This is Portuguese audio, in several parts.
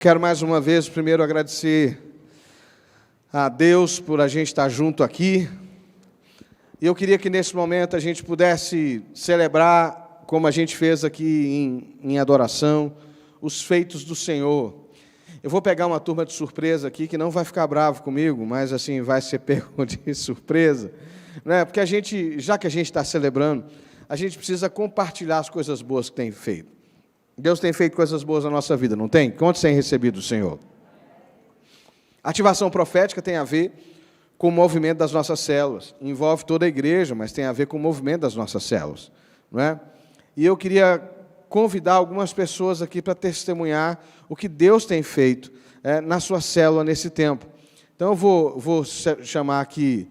Quero mais uma vez, primeiro, agradecer a Deus por a gente estar junto aqui. E eu queria que, nesse momento, a gente pudesse celebrar, como a gente fez aqui em adoração, os feitos do Senhor. Eu vou pegar uma turma de surpresa aqui, que não vai ficar bravo comigo, mas, assim, vai ser pego de surpresa. Né? Porque já que a gente está celebrando, a gente precisa compartilhar as coisas boas que tem feito. Deus tem feito coisas boas na nossa vida, não tem? Quantos têm recebido do Senhor? Ativação profética tem a ver com o movimento das nossas células. Envolve toda a igreja, mas tem a ver com o movimento das nossas células. Não é? E eu queria convidar algumas pessoas aqui para testemunhar o que Deus tem feito na sua célula nesse tempo. Então, eu vou chamar aqui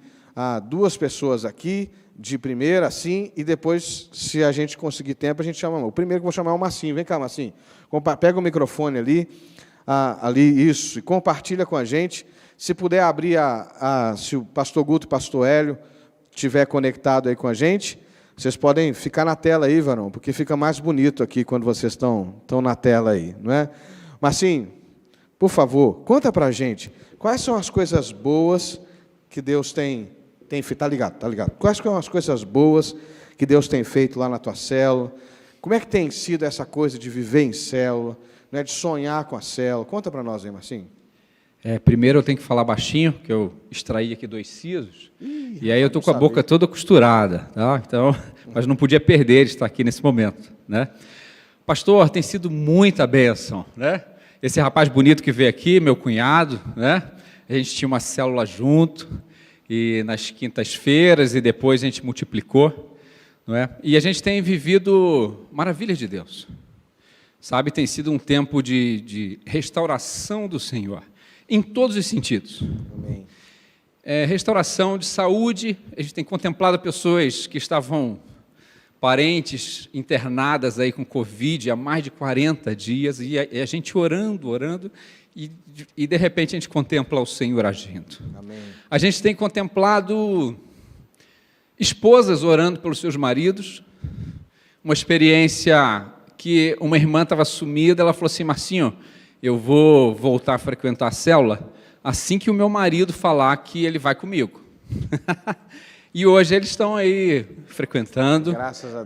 duas pessoas aqui, de primeira, assim, e depois, se a gente conseguir tempo, a gente chama. O primeiro que eu vou chamar é o Marcinho. Vem cá, Marcinho. Pega o microfone ali, isso, e compartilha com a gente. Se puder abrir, se o pastor Guto e o pastor Hélio estiver conectado aí com a gente, vocês podem ficar na tela aí, varão, porque fica mais bonito aqui quando vocês estão na tela aí, não é? Marcinho, por favor, conta para a gente, quais são as coisas boas que Deus tem feito? Tá ligado? Quais são as coisas boas que Deus tem feito lá na tua célula? Como é que tem sido essa coisa de viver em célula, né, de sonhar com a célula? Conta para nós aí, Marcinho. Primeiro eu tenho que falar baixinho, que eu extraí aqui 2 sisos, e aí eu estou com a boca toda costurada, tá? Então, mas não podia perder de estar aqui nesse momento, né? Pastor, tem sido muita bênção, né? Esse rapaz bonito que veio aqui, meu cunhado, né? A gente tinha uma célula junto, e nas quintas-feiras, e depois a gente multiplicou, não é? E a gente tem vivido maravilhas de Deus, sabe? Tem sido um tempo de restauração do Senhor, em todos os sentidos. Amém. Restauração de saúde, a gente tem contemplado pessoas que estavam parentes internadas aí com Covid há mais de 40 dias, e a gente orando, e de repente a gente contempla o Senhor agindo. Amém. A gente tem contemplado esposas orando pelos seus maridos, uma experiência que uma irmã estava sumida, ela falou assim: Marcinho, eu vou voltar a frequentar a célula assim que o meu marido falar que ele vai comigo. E hoje eles estão aí frequentando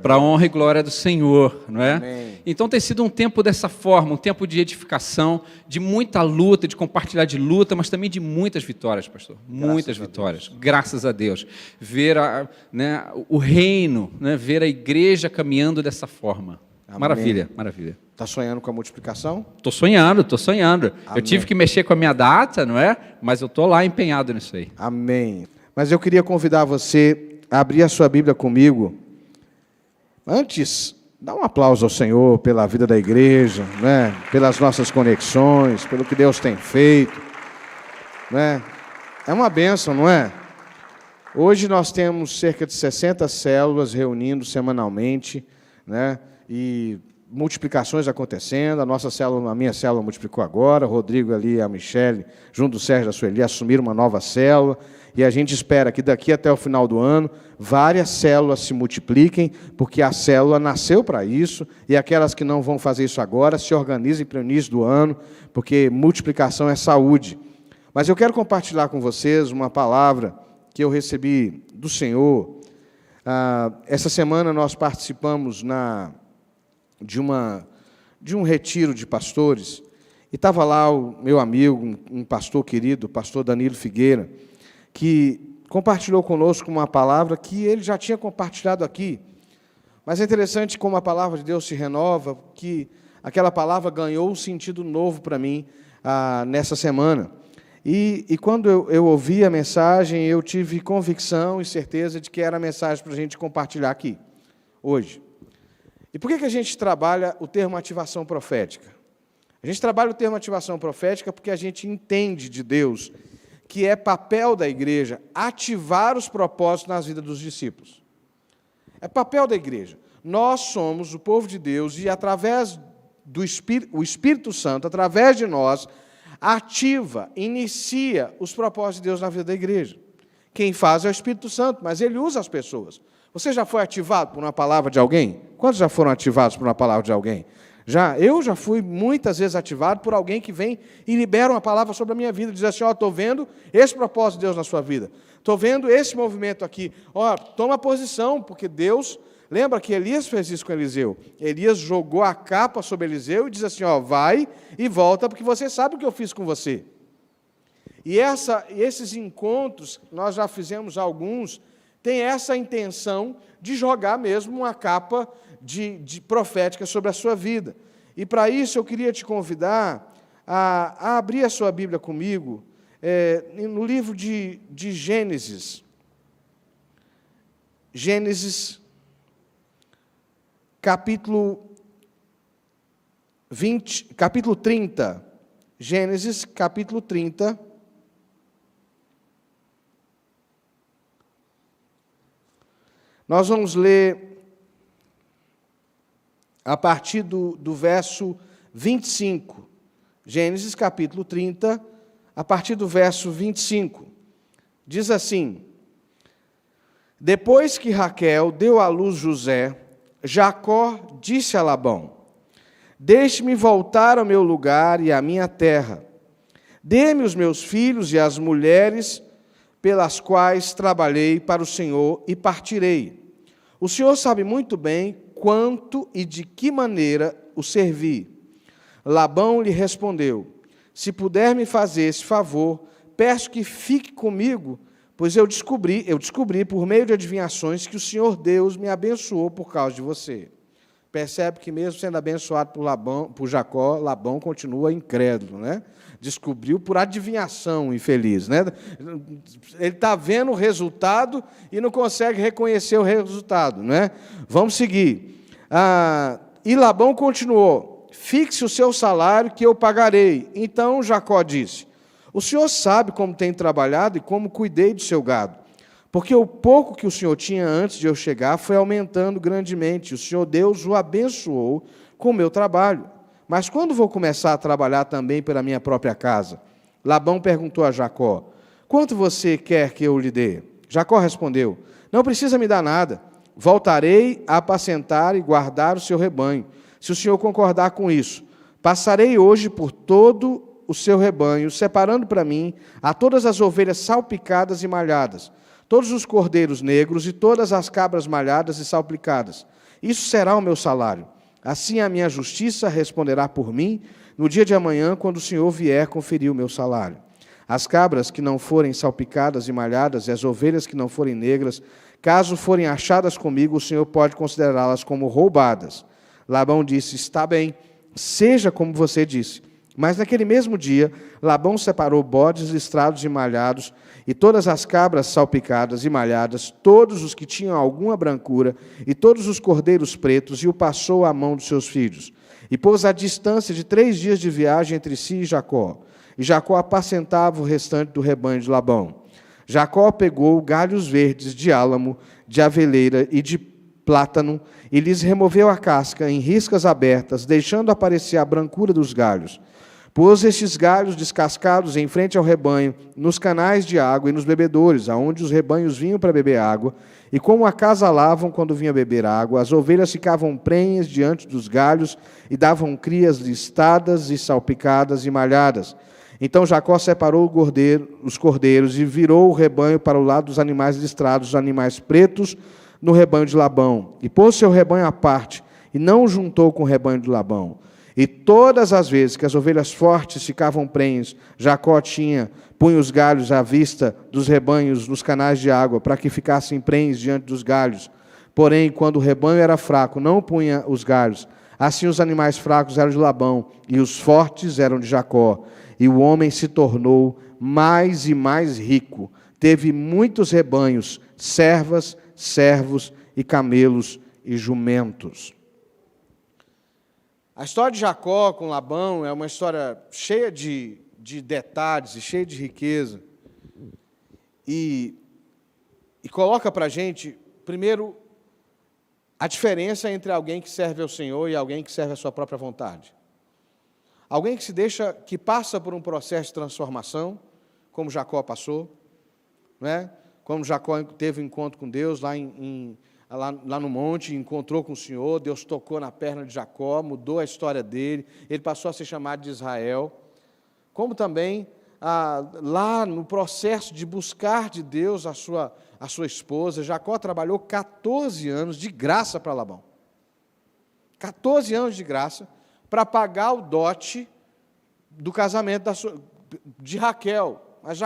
para a honra e glória do Senhor, não é? Amém. Então tem sido um tempo dessa forma, um tempo de edificação, de muita luta, de compartilhar de luta, mas também de muitas vitórias, pastor. Muitas vitórias, graças a Deus. Ver o reino, né? Ver a igreja caminhando dessa forma. Amém. Maravilha. Está sonhando com a multiplicação? Estou sonhando. Amém. Eu tive que mexer com a minha data, não é? Mas eu estou lá empenhado nisso aí. Amém. Mas eu queria convidar você a abrir a sua Bíblia comigo. Antes, dá um aplauso ao Senhor pela vida da igreja, né? Pelas nossas conexões, pelo que Deus tem feito. Né? É uma bênção, não é? Hoje nós temos cerca de 60 células reunindo semanalmente, né? E multiplicações acontecendo. A minha célula multiplicou agora, o Rodrigo ali e a Michele, junto do Sérgio e da Sueli, assumiram uma nova célula, e a gente espera que daqui até o final do ano, várias células se multipliquem, porque a célula nasceu para isso, e aquelas que não vão fazer isso agora, se organizem para o início do ano, porque multiplicação é saúde. Mas eu quero compartilhar com vocês uma palavra que eu recebi do Senhor. Essa semana nós participamos de um retiro de pastores, e estava lá o meu amigo, um pastor querido, o pastor Danilo Figueira, que compartilhou conosco uma palavra que ele já tinha compartilhado aqui. Mas é interessante como a palavra de Deus se renova, que aquela palavra ganhou um sentido novo para mim nessa semana. E quando eu ouvi a mensagem, eu tive convicção e certeza de que era a mensagem para a gente compartilhar aqui, hoje. E por que a gente trabalha o termo ativação profética? A gente trabalha o termo ativação profética porque a gente entende de Deus que é papel da igreja ativar os propósitos nas vidas dos discípulos. É papel da igreja. Nós somos o povo de Deus e, através do Espírito Santo, através de nós, inicia os propósitos de Deus na vida da igreja. Quem faz é o Espírito Santo, mas ele usa as pessoas. Você já foi ativado por uma palavra de alguém? Quantos já foram ativados por uma palavra de alguém? Eu já fui muitas vezes ativado por alguém que vem e libera uma palavra sobre a minha vida, diz assim, estou vendo esse propósito de Deus na sua vida, estou vendo esse movimento aqui, toma posição, porque Deus, lembra que Elias fez isso com Eliseu, Elias jogou a capa sobre Eliseu e diz assim, vai e volta, porque você sabe o que eu fiz com você. E esses encontros, nós já fizemos alguns, tem essa intenção de jogar mesmo uma capa de profética sobre a sua vida. E para isso eu queria te convidar a abrir a sua Bíblia comigo, no livro de Gênesis. Gênesis, capítulo 30. Gênesis, capítulo 30. Nós vamos ler a partir do verso 25. Gênesis capítulo 30, a partir do verso 25. Diz assim: Depois que Raquel deu à luz José, Jacó disse a Labão: Deixe-me voltar ao meu lugar e à minha terra. Dê-me os meus filhos e as mulheres pelas quais trabalhei para o Senhor e partirei. O Senhor sabe muito bem quanto e de que maneira o servi. Labão lhe respondeu: Se puder me fazer esse favor, peço que fique comigo, pois eu descobri por meio de adivinhações que o Senhor Deus me abençoou por causa de você. Percebe que mesmo sendo abençoado por Jacó, Labão continua incrédulo, né? Descobriu por adivinhação infeliz, né? Ele está vendo o resultado e não consegue reconhecer o resultado, né? Vamos seguir. E Labão continuou: Fixe o seu salário que eu pagarei. Então Jacó disse: O senhor sabe como tenho trabalhado e como cuidei do seu gado, porque o pouco que o senhor tinha antes de eu chegar foi aumentando grandemente. O Senhor Deus o abençoou com o meu trabalho. Mas quando vou começar a trabalhar também pela minha própria casa? Labão perguntou a Jacó: Quanto você quer que eu lhe dê? Jacó respondeu: Não precisa me dar nada. Voltarei a apacentar e guardar o seu rebanho, se o senhor concordar com isso. Passarei hoje por todo o seu rebanho, separando para mim a todas as ovelhas salpicadas e malhadas, todos os cordeiros negros e todas as cabras malhadas e salpicadas. Isso será o meu salário. Assim a minha justiça responderá por mim no dia de amanhã, quando o Senhor vier conferir o meu salário. As cabras que não forem salpicadas e malhadas, e as ovelhas que não forem negras, caso forem achadas comigo, o Senhor pode considerá-las como roubadas. Labão disse: Está bem, seja como você disse. Mas naquele mesmo dia, Labão separou bodes listrados e malhados, e todas as cabras salpicadas e malhadas, todos os que tinham alguma brancura, e todos os cordeiros pretos, e o passou à mão dos seus filhos. E pôs a distância de 3 dias de viagem entre si e Jacó. E Jacó apacentava o restante do rebanho de Labão. Jacó pegou galhos verdes de álamo, de aveleira e de plátano, e lhes removeu a casca em riscas abertas, deixando aparecer a brancura dos galhos. Pôs estes galhos descascados em frente ao rebanho, nos canais de água e nos bebedouros, aonde os rebanhos vinham para beber água, e como acasalavam quando vinham beber água, as ovelhas ficavam prenhes diante dos galhos e davam crias listadas e salpicadas e malhadas. Então Jacó separou os cordeiros e virou o rebanho para o lado dos animais listrados, os animais pretos, no rebanho de Labão. E pôs seu rebanho à parte, e não o juntou com o rebanho de Labão. E todas as vezes que as ovelhas fortes ficavam prenhes, Jacó punha os galhos à vista dos rebanhos nos canais de água, para que ficassem prenhes diante dos galhos. Porém, quando o rebanho era fraco, não punha os galhos. Assim os animais fracos eram de Labão, e os fortes eram de Jacó. E o homem se tornou mais e mais rico. Teve muitos rebanhos, servas, servos e camelos e jumentos. A história de Jacó com Labão é uma história cheia de detalhes e cheia de riqueza. E coloca para a gente, primeiro, a diferença entre alguém que serve ao Senhor e alguém que serve à sua própria vontade. Alguém que passa por um processo de transformação, como Jacó passou, né? Como Jacó teve um encontro com Deus lá em lá no monte, encontrou com o Senhor, Deus tocou na perna de Jacó, mudou a história dele, ele passou a ser chamado de Israel. Como também, lá no processo de buscar de Deus a sua esposa, Jacó trabalhou 14 anos de graça para Labão. 14 anos de graça para pagar o dote do casamento de Raquel. Mas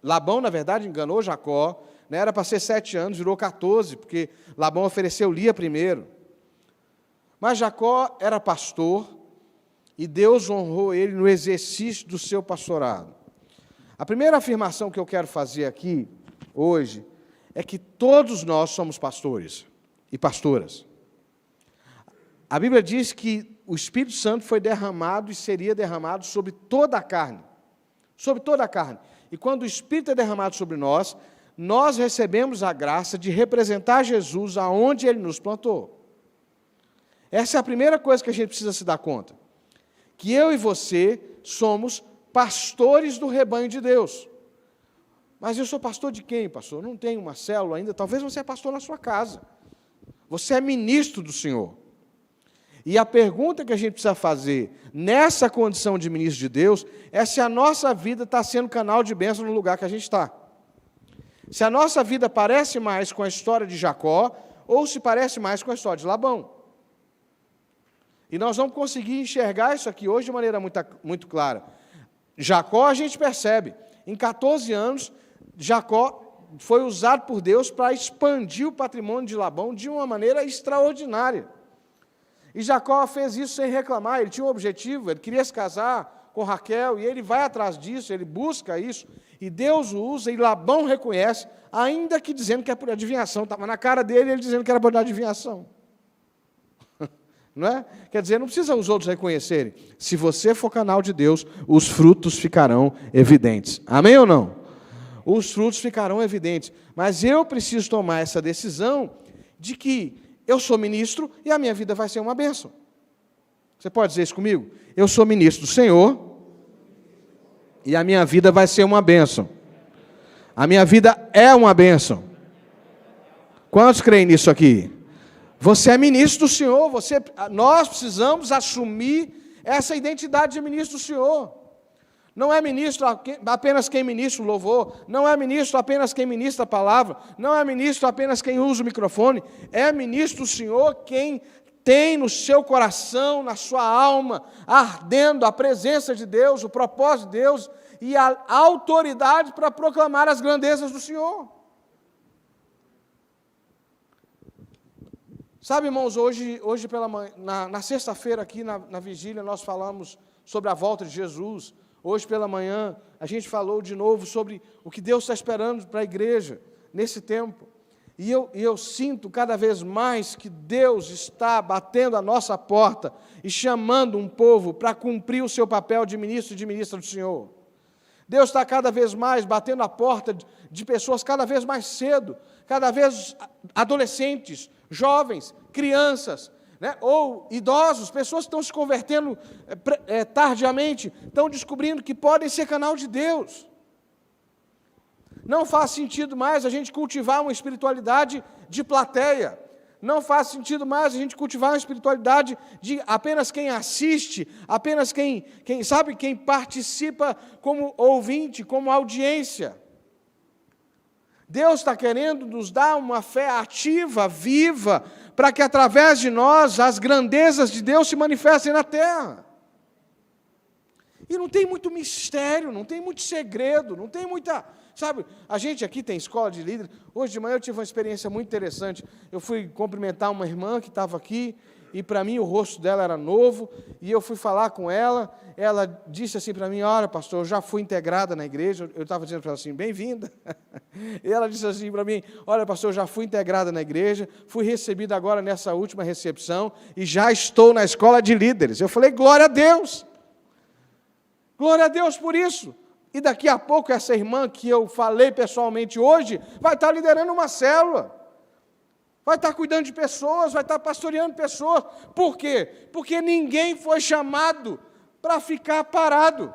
Labão, na verdade, enganou Jacó, né? Era para ser 7 anos, virou 14, porque Labão ofereceu Lia primeiro. Mas Jacó era pastor, e Deus honrou ele no exercício do seu pastorado. A primeira afirmação que eu quero fazer aqui, hoje, é que todos nós somos pastores e pastoras. A Bíblia diz que o Espírito Santo foi derramado e seria derramado sobre toda a carne. Sobre toda a carne. E quando o Espírito é derramado sobre nós, nós recebemos a graça de representar Jesus aonde Ele nos plantou. Essa é a primeira coisa que a gente precisa se dar conta. Que eu e você somos pastores do rebanho de Deus. Mas eu sou pastor de quem, pastor? Não tenho uma célula ainda. Talvez você é pastor na sua casa. Você é ministro do Senhor. E a pergunta que a gente precisa fazer nessa condição de ministro de Deus é se a nossa vida está sendo canal de bênção no lugar que a gente está. Se a nossa vida parece mais com a história de Jacó ou se parece mais com a história de Labão. E nós vamos conseguir enxergar isso aqui hoje de maneira muito clara. Jacó a gente percebe. Em 14 anos, Jacó foi usado por Deus para expandir o patrimônio de Labão de uma maneira extraordinária. E Jacó fez isso sem reclamar, ele tinha um objetivo, ele queria se casar com Raquel, e ele vai atrás disso, ele busca isso, e Deus o usa, e Labão reconhece, ainda que dizendo que é por adivinhação, estava na cara dele, ele dizendo que era por adivinhação. Não é? Quer dizer, não precisa os outros reconhecerem. Se você for canal de Deus, os frutos ficarão evidentes. Amém ou não? Os frutos ficarão evidentes. Mas eu preciso tomar essa decisão de que eu sou ministro e a minha vida vai ser uma bênção. Você pode dizer isso comigo? Eu sou ministro do Senhor e a minha vida vai ser uma bênção. A minha vida é uma bênção. Quantos creem nisso aqui? Você é ministro do Senhor, nós precisamos assumir essa identidade de ministro do Senhor. Não é ministro apenas quem ministra o louvor, não é ministro apenas quem ministra a palavra, não é ministro apenas quem usa o microfone, é ministro do Senhor quem tem no seu coração, na sua alma, ardendo a presença de Deus, o propósito de Deus e a autoridade para proclamar as grandezas do Senhor. Sabe, irmãos, hoje pela manhã, na sexta-feira aqui na vigília nós falamos sobre a volta de Jesus. Hoje pela manhã a gente falou de novo sobre o que Deus está esperando para a igreja nesse tempo. E eu sinto cada vez mais que Deus está batendo a nossa porta e chamando um povo para cumprir o seu papel de ministro e de ministra do Senhor. Deus está cada vez mais batendo a porta de pessoas cada vez mais cedo, cada vez adolescentes, jovens, crianças, né, ou idosos, pessoas que estão se convertendo tardiamente, estão descobrindo que podem ser canal de Deus. Não faz sentido mais a gente cultivar uma espiritualidade de plateia. Não faz sentido mais a gente cultivar uma espiritualidade de apenas quem assiste, apenas quem sabe, quem participa como ouvinte, como audiência. Deus está querendo nos dar uma fé ativa, viva, para que através de nós as grandezas de Deus se manifestem na terra. E não tem muito mistério, não tem muito segredo, não tem muita... Sabe, a gente aqui tem escola de líderes. Hoje de manhã eu tive uma experiência muito interessante. Eu fui cumprimentar uma irmã que estava aqui, e para mim o rosto dela era novo, e eu fui falar com ela, ela disse assim para mim, olha, pastor, eu já fui integrada na igreja, eu estava dizendo para ela assim, bem-vinda, e ela disse assim para mim, olha, pastor, eu já fui integrada na igreja, fui recebida agora nessa última recepção, e já estou na escola de líderes. Eu falei, glória a Deus por isso. E daqui a pouco essa irmã que eu falei pessoalmente hoje, vai estar liderando uma célula, vai estar cuidando de pessoas, vai estar pastoreando pessoas. Por quê? Porque ninguém foi chamado para ficar parado.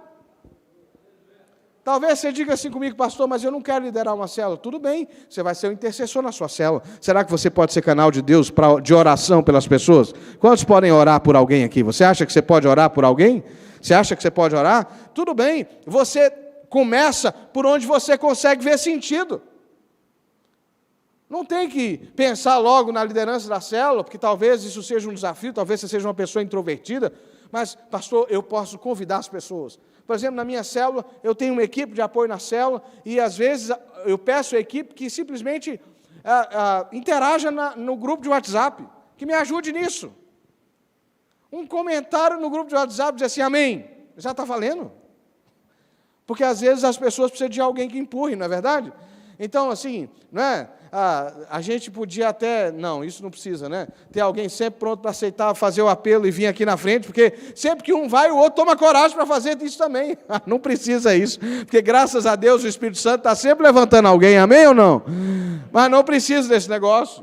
Talvez você diga assim comigo, pastor, mas eu não quero liderar uma célula. Tudo bem, você vai ser um intercessor na sua célula. Será que você pode ser canal de Deus de oração pelas pessoas? Quantos podem orar por alguém aqui? Você acha que você pode orar por alguém? Você acha que você pode orar? Tudo bem, você começa por onde você consegue ver sentido. Não tem que pensar logo na liderança da célula, porque talvez isso seja um desafio, talvez você seja uma pessoa introvertida, mas, pastor, eu posso convidar as pessoas. Por exemplo, na minha célula, eu tenho uma equipe de apoio na célula, e às vezes eu peço à equipe que simplesmente interaja no grupo de WhatsApp, que me ajude nisso. Um comentário no grupo de WhatsApp diz assim, amém, já está valendo? Porque às vezes as pessoas precisam de alguém que empurre, não é verdade? Então, assim, não é? A gente podia até, não, isso não precisa, né? Ter alguém sempre pronto para aceitar, fazer o apelo e vir aqui na frente, porque sempre que um vai, o outro toma coragem para fazer isso também. Não precisa isso, porque graças a Deus o Espírito Santo está sempre levantando alguém, amém ou não? Mas não precisa desse negócio.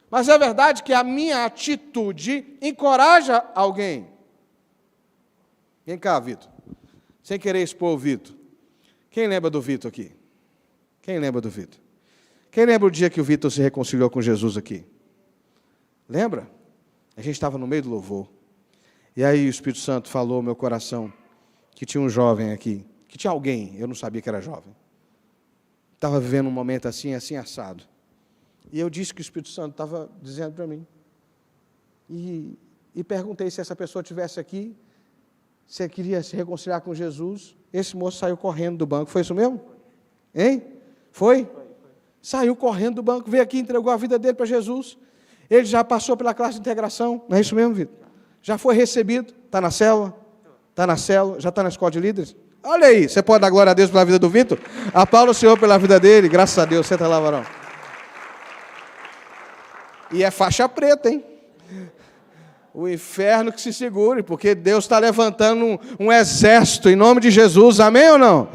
Mas é verdade que a minha atitude encoraja alguém. Vem cá, Vitor. Sem querer expor o Vitor. Quem lembra do Vitor aqui? Quem lembra do Vitor? Quem lembra o dia que o Vitor se reconciliou com Jesus aqui? Lembra? A gente estava no meio do louvor. E aí o Espírito Santo falou ao meu coração que tinha um jovem aqui, que tinha alguém, eu não sabia que era jovem. Estava vivendo um momento assim, assim, assado. E eu disse que o Espírito Santo estava dizendo para mim. E perguntei se essa pessoa estivesse aqui, se queria se reconciliar com Jesus. Esse moço saiu correndo do banco. Foi isso mesmo? Hein? Foi? Saiu correndo do banco, veio aqui, entregou a vida dele para Jesus. Ele já passou pela classe de integração. Não é isso mesmo, Vitor? Já foi recebido. Está na célula? Está na célula? Já está na escola de líderes? Olha aí, você pode dar glória a Deus pela vida do Vitor? Aplauda o Senhor pela vida dele. Graças a Deus. Senta lá, varão. E é faixa preta, hein? O inferno que se segure, porque Deus está levantando um exército em nome de Jesus. Amém ou não?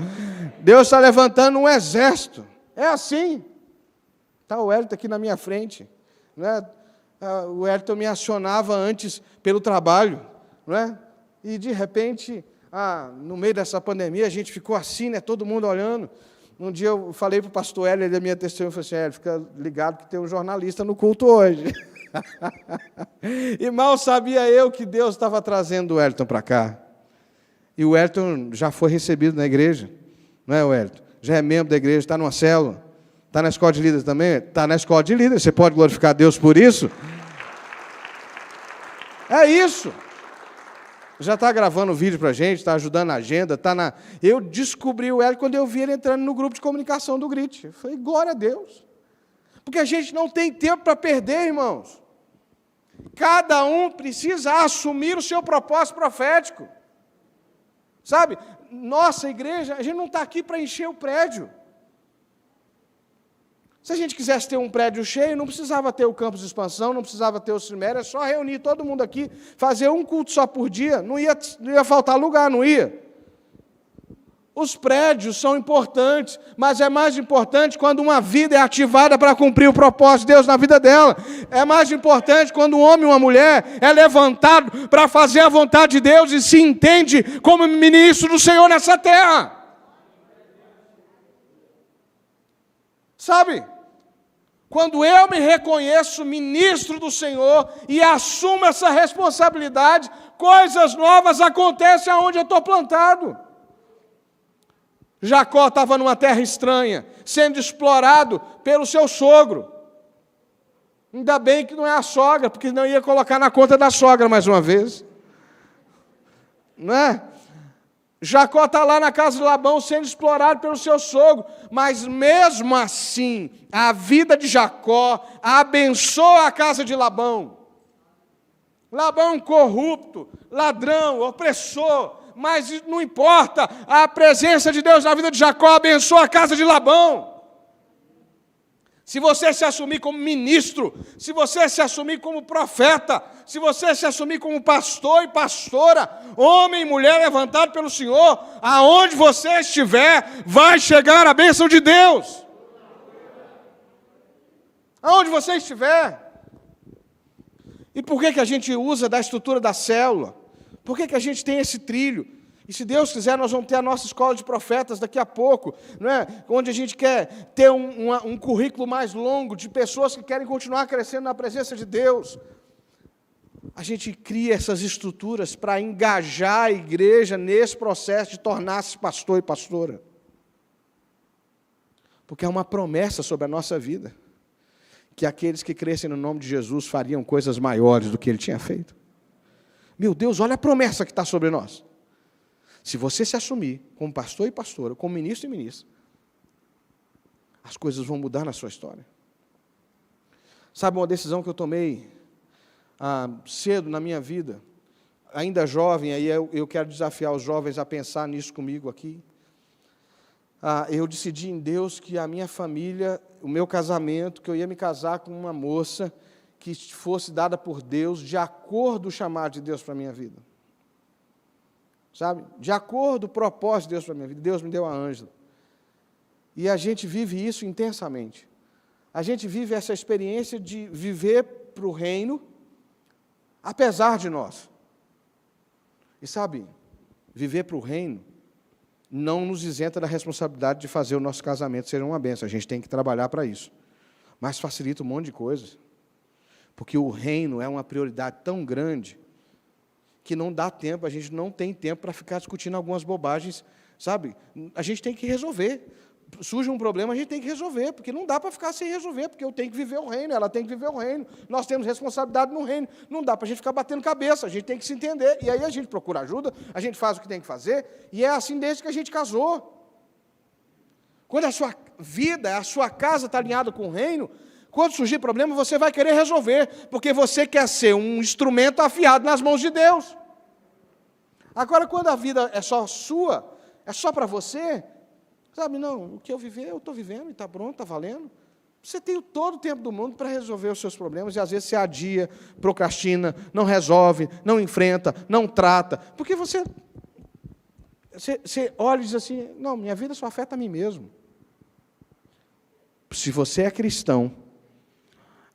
Deus está levantando um exército. É assim. Está o Wellington aqui na minha frente. Não é? O Wellington me acionava antes pelo trabalho. Não é? E, de repente, no meio dessa pandemia, a gente ficou assim, né? Todo mundo olhando. Um dia eu falei para o pastor Hélio, ele é minha testemunha, eu falei assim, Hélio, fica ligado que tem um jornalista no culto hoje. E mal sabia eu que Deus estava trazendo o Wellington para cá. E o Wellington já foi recebido na igreja. Não é, Wellington? Já é membro da igreja, está numa célula. Está na escola de líderes também? Está na escola de líderes. Você pode glorificar Deus por isso? É isso. Já está gravando vídeo para a gente, está ajudando na agenda. Eu descobri o Hélio quando eu vi ele entrando no grupo de comunicação do GRIT. Eu falei, glória a Deus. Porque a gente não tem tempo para perder, irmãos. Cada um precisa assumir o seu propósito profético. Sabe? Nossa igreja, a gente não está aqui para encher o prédio. Se a gente quisesse ter um prédio cheio, não precisava ter o campus de expansão, não precisava ter o Cimério, é só reunir todo mundo aqui, fazer um culto só por dia, não ia faltar lugar, não ia. Os prédios são importantes, mas é mais importante quando uma vida é ativada para cumprir o propósito de Deus na vida dela. É mais importante quando um homem e uma mulher é levantado para fazer a vontade de Deus e se entende como ministro do Senhor nessa terra. Sabe? Quando eu me reconheço ministro do Senhor e assumo essa responsabilidade, coisas novas acontecem aonde eu estou plantado. Jacó estava numa terra estranha, sendo explorado pelo seu sogro. Ainda bem que não é a sogra, porque não ia colocar na conta da sogra mais uma vez. Não é? Jacó está lá na casa de Labão sendo explorado pelo seu sogro, mas mesmo assim, a vida de Jacó abençoa a casa de Labão. Labão é um corrupto, ladrão, opressor, mas não importa, a presença de Deus na vida de Jacó abençoa a casa de Labão. Se você se assumir como ministro, se você se assumir como profeta, se você se assumir como pastor e pastora, homem e mulher levantado pelo Senhor, aonde você estiver, vai chegar a bênção de Deus. Aonde você estiver. E por que a gente usa da estrutura da célula? Por que a gente tem esse trilho? E se Deus quiser, nós vamos ter a nossa escola de profetas daqui a pouco, não é? Onde a gente quer ter um currículo mais longo de pessoas que querem continuar crescendo na presença de Deus. A gente cria essas estruturas para engajar a igreja nesse processo de tornar-se pastor e pastora. Porque é uma promessa sobre a nossa vida, que aqueles que crescem no nome de Jesus fariam coisas maiores do que ele tinha feito. Meu Deus, olha a promessa que está sobre nós. Se você se assumir como pastor e pastora, como ministro e ministra, as coisas vão mudar na sua história. Sabe uma decisão que eu tomei cedo na minha vida, ainda jovem, aí eu quero desafiar os jovens a pensar nisso comigo aqui. Eu decidi em Deus que a minha família, o meu casamento, que eu ia me casar com uma moça que fosse dada por Deus de acordo com o chamado de Deus para a minha vida. Sabe? De acordo com o propósito de Deus para a minha vida. Deus me deu a Ângela. E a gente vive isso intensamente. A gente vive essa experiência de viver para o reino, apesar de nós. E sabe, viver para o reino não nos isenta da responsabilidade de fazer o nosso casamento ser uma bênção. A gente tem que trabalhar para isso. Mas facilita um monte de coisas. Porque o reino é uma prioridade tão grande que não dá tempo, a gente não tem tempo para ficar discutindo algumas bobagens, sabe? A gente tem que resolver. Surge um problema, a gente tem que resolver, porque não dá para ficar sem resolver, porque eu tenho que viver o reino, ela tem que viver o reino, nós temos responsabilidade no reino, não dá para a gente ficar batendo cabeça, a gente tem que se entender, e aí a gente procura ajuda, a gente faz o que tem que fazer, e é assim desde que a gente casou. Quando a sua vida, a sua casa está alinhada com o reino, quando surgir problema, você vai querer resolver, porque você quer ser um instrumento afiado nas mãos de Deus. Agora, quando a vida é só sua, é só para você, sabe, não, o que eu viver, eu estou vivendo, e está pronto, está valendo. Você tem todo o tempo do mundo para resolver os seus problemas, e às vezes você adia, procrastina, não resolve, não enfrenta, não trata, porque você olha e diz assim, não, minha vida só afeta a mim mesmo. Se você é cristão,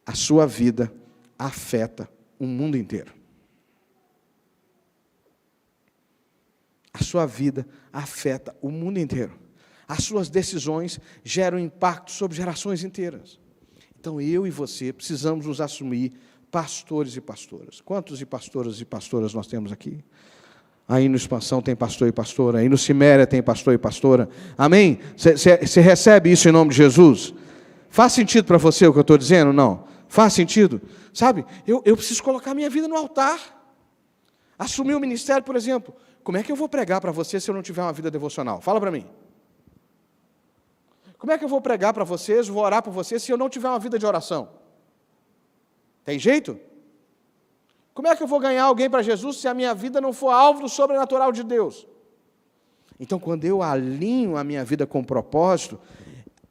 a sua vida afeta o mundo inteiro. A sua vida afeta o mundo inteiro. As suas decisões geram impacto sobre gerações inteiras. Então, eu e você precisamos nos assumir pastores e pastoras. Quantos de pastoras e pastoras nós temos aqui? Aí no Expansão tem pastor e pastora, aí no Ciméria tem pastor e pastora. Amém? Você recebe isso em nome de Jesus? Faz sentido para você o que eu estou dizendo? Não. Faz sentido? Sabe, eu preciso colocar minha vida no altar. Assumir o ministério, por exemplo. Como é que eu vou pregar para você se eu não tiver uma vida devocional? Fala para mim. Como é que eu vou pregar para vocês, vou orar por vocês, se eu não tiver uma vida de oração? Tem jeito? Como é que eu vou ganhar alguém para Jesus se a minha vida não for alvo do sobrenatural de Deus? Então, quando eu alinho a minha vida com propósito,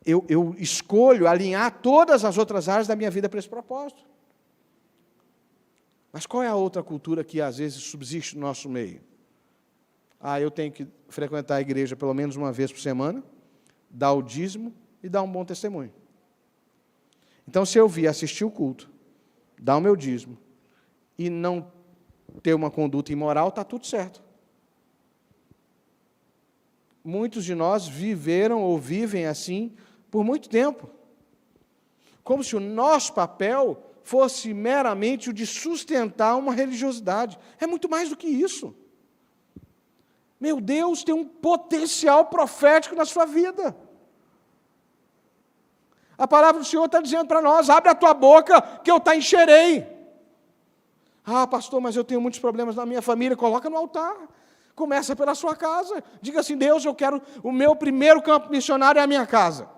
eu escolho alinhar todas as outras áreas da minha vida para esse propósito. Mas qual é a outra cultura que às vezes subsiste no nosso meio? Eu tenho que frequentar a igreja pelo menos uma vez por semana, dar o dízimo e dar um bom testemunho. Então, se eu vir assistir o culto, dar o meu dízimo e não ter uma conduta imoral, está tudo certo. Muitos de nós viveram ou vivem assim por muito tempo. Como se o nosso papel fosse meramente o de sustentar uma religiosidade. É muito mais do que isso. Meu Deus, tem um potencial profético na sua vida. A palavra do Senhor está dizendo para nós, abre a tua boca que eu te encherei. Pastor, mas eu tenho muitos problemas na minha família. Coloca no altar. Começa pela sua casa. Diga assim, Deus, eu quero o meu primeiro campo missionário é a minha casa.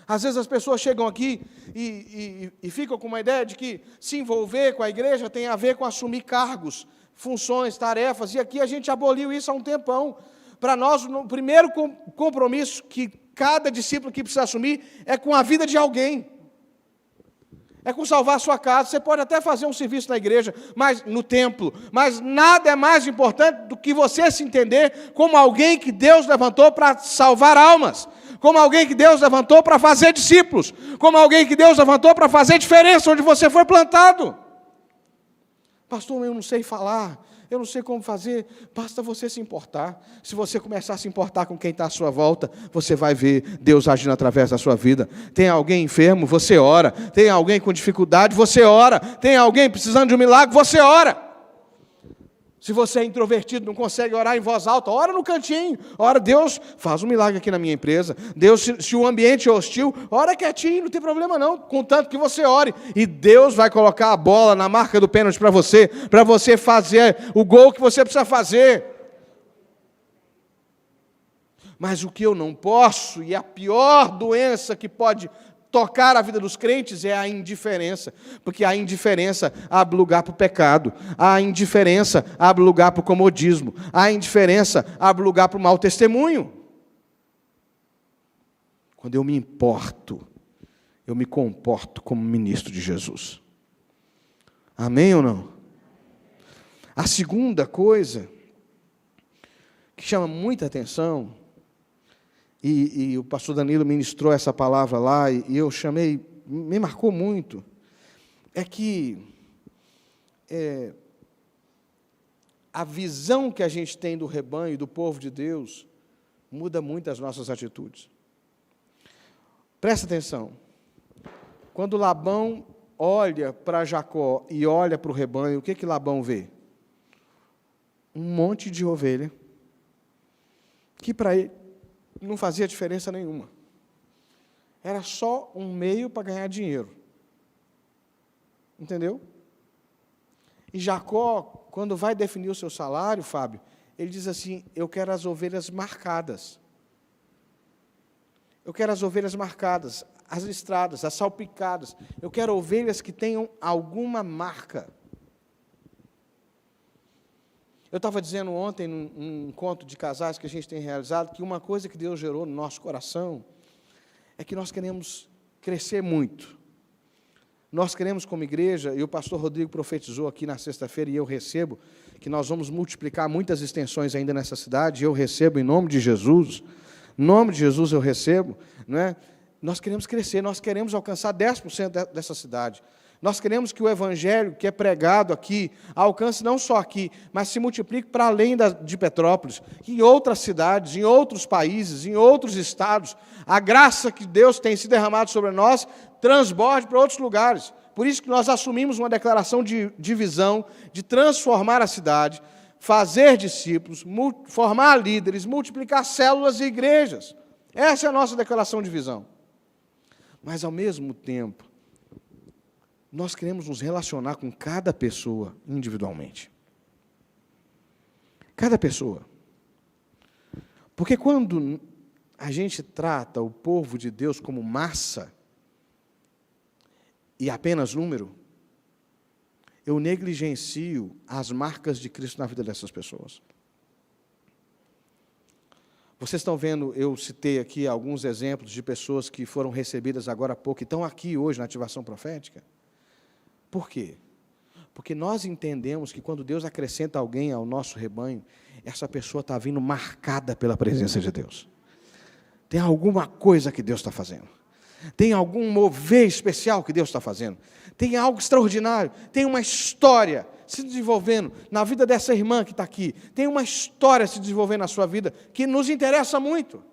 Às vezes as pessoas chegam aqui e ficam com uma ideia de que se envolver com a igreja tem a ver com assumir cargos, funções, tarefas, e aqui a gente aboliu isso há um tempão. Para nós, o primeiro compromisso que cada discípulo aqui precisa assumir é com a vida de alguém. É com salvar a sua casa. Você pode até fazer um serviço na igreja, mas no templo, mas nada é mais importante do que você se entender como alguém que Deus levantou para salvar almas, como alguém que Deus levantou para fazer discípulos, como alguém que Deus levantou para fazer diferença onde você foi plantado. Pastor, eu não sei falar, eu não sei como fazer. Basta você se importar. Se você começar a se importar com quem está à sua volta, você vai ver Deus agindo através da sua vida. Tem alguém enfermo, você ora. Tem alguém com dificuldade, você ora. Tem alguém precisando de um milagre, você ora. Se você é introvertido, não consegue orar em voz alta, ora no cantinho. Ora, Deus, faz um milagre aqui na minha empresa. Deus, se o ambiente é hostil, ora quietinho, não tem problema não, contanto que você ore. E Deus vai colocar a bola na marca do pênalti para você fazer o gol que você precisa fazer. Mas o que eu não posso, e a pior doença que pode tocar a vida dos crentes é a indiferença, porque a indiferença abre lugar para o pecado, a indiferença abre lugar para o comodismo, a indiferença abre lugar para o mau testemunho. Quando eu me importo, eu me comporto como ministro de Jesus. Amém ou não? A segunda coisa que chama muita atenção, e o pastor Danilo ministrou essa palavra lá, e eu chamei, me marcou muito, é que a visão que a gente tem do rebanho, do povo de Deus, muda muito as nossas atitudes. Presta atenção. Quando Labão olha para Jacó e olha para o rebanho, o que Labão vê? Um monte de ovelha, que para ele não fazia diferença nenhuma. Era só um meio para ganhar dinheiro. Entendeu? E Jacó, quando vai definir o seu salário, Fábio, ele diz assim, eu quero as ovelhas marcadas. Eu quero as ovelhas marcadas, as listradas, as salpicadas. Eu quero ovelhas que tenham alguma marca. Eu estava dizendo ontem, num encontro de casais que a gente tem realizado, que uma coisa que Deus gerou no nosso coração é que nós queremos crescer muito. Nós queremos, como igreja, e o pastor Rodrigo profetizou aqui na sexta-feira, e eu recebo, que nós vamos multiplicar muitas extensões ainda nessa cidade, e eu recebo em nome de Jesus, em nome de Jesus eu recebo, não é? Nós queremos crescer, nós queremos alcançar 10% dessa cidade. Nós queremos que o evangelho que é pregado aqui alcance não só aqui, mas se multiplique para além de Petrópolis, em outras cidades, em outros países, em outros estados. A graça que Deus tem se derramado sobre nós transborde para outros lugares. Por isso que nós assumimos uma declaração de visão, de transformar a cidade, fazer discípulos, formar líderes, multiplicar células e igrejas. Essa é a nossa declaração de visão. Mas, ao mesmo tempo, nós queremos nos relacionar com cada pessoa individualmente. Cada pessoa. Porque quando a gente trata o povo de Deus como massa e apenas número, eu negligencio as marcas de Cristo na vida dessas pessoas. Vocês estão vendo, eu citei aqui alguns exemplos de pessoas que foram recebidas agora há pouco e estão aqui hoje na ativação profética. Por quê? Porque nós entendemos que quando Deus acrescenta alguém ao nosso rebanho, essa pessoa está vindo marcada pela presença de Deus. Tem alguma coisa que Deus está fazendo. Tem algum mover especial que Deus está fazendo. Tem algo extraordinário. Tem uma história se desenvolvendo na vida dessa irmã que está aqui. Tem uma história se desenvolvendo na sua vida que nos interessa muito.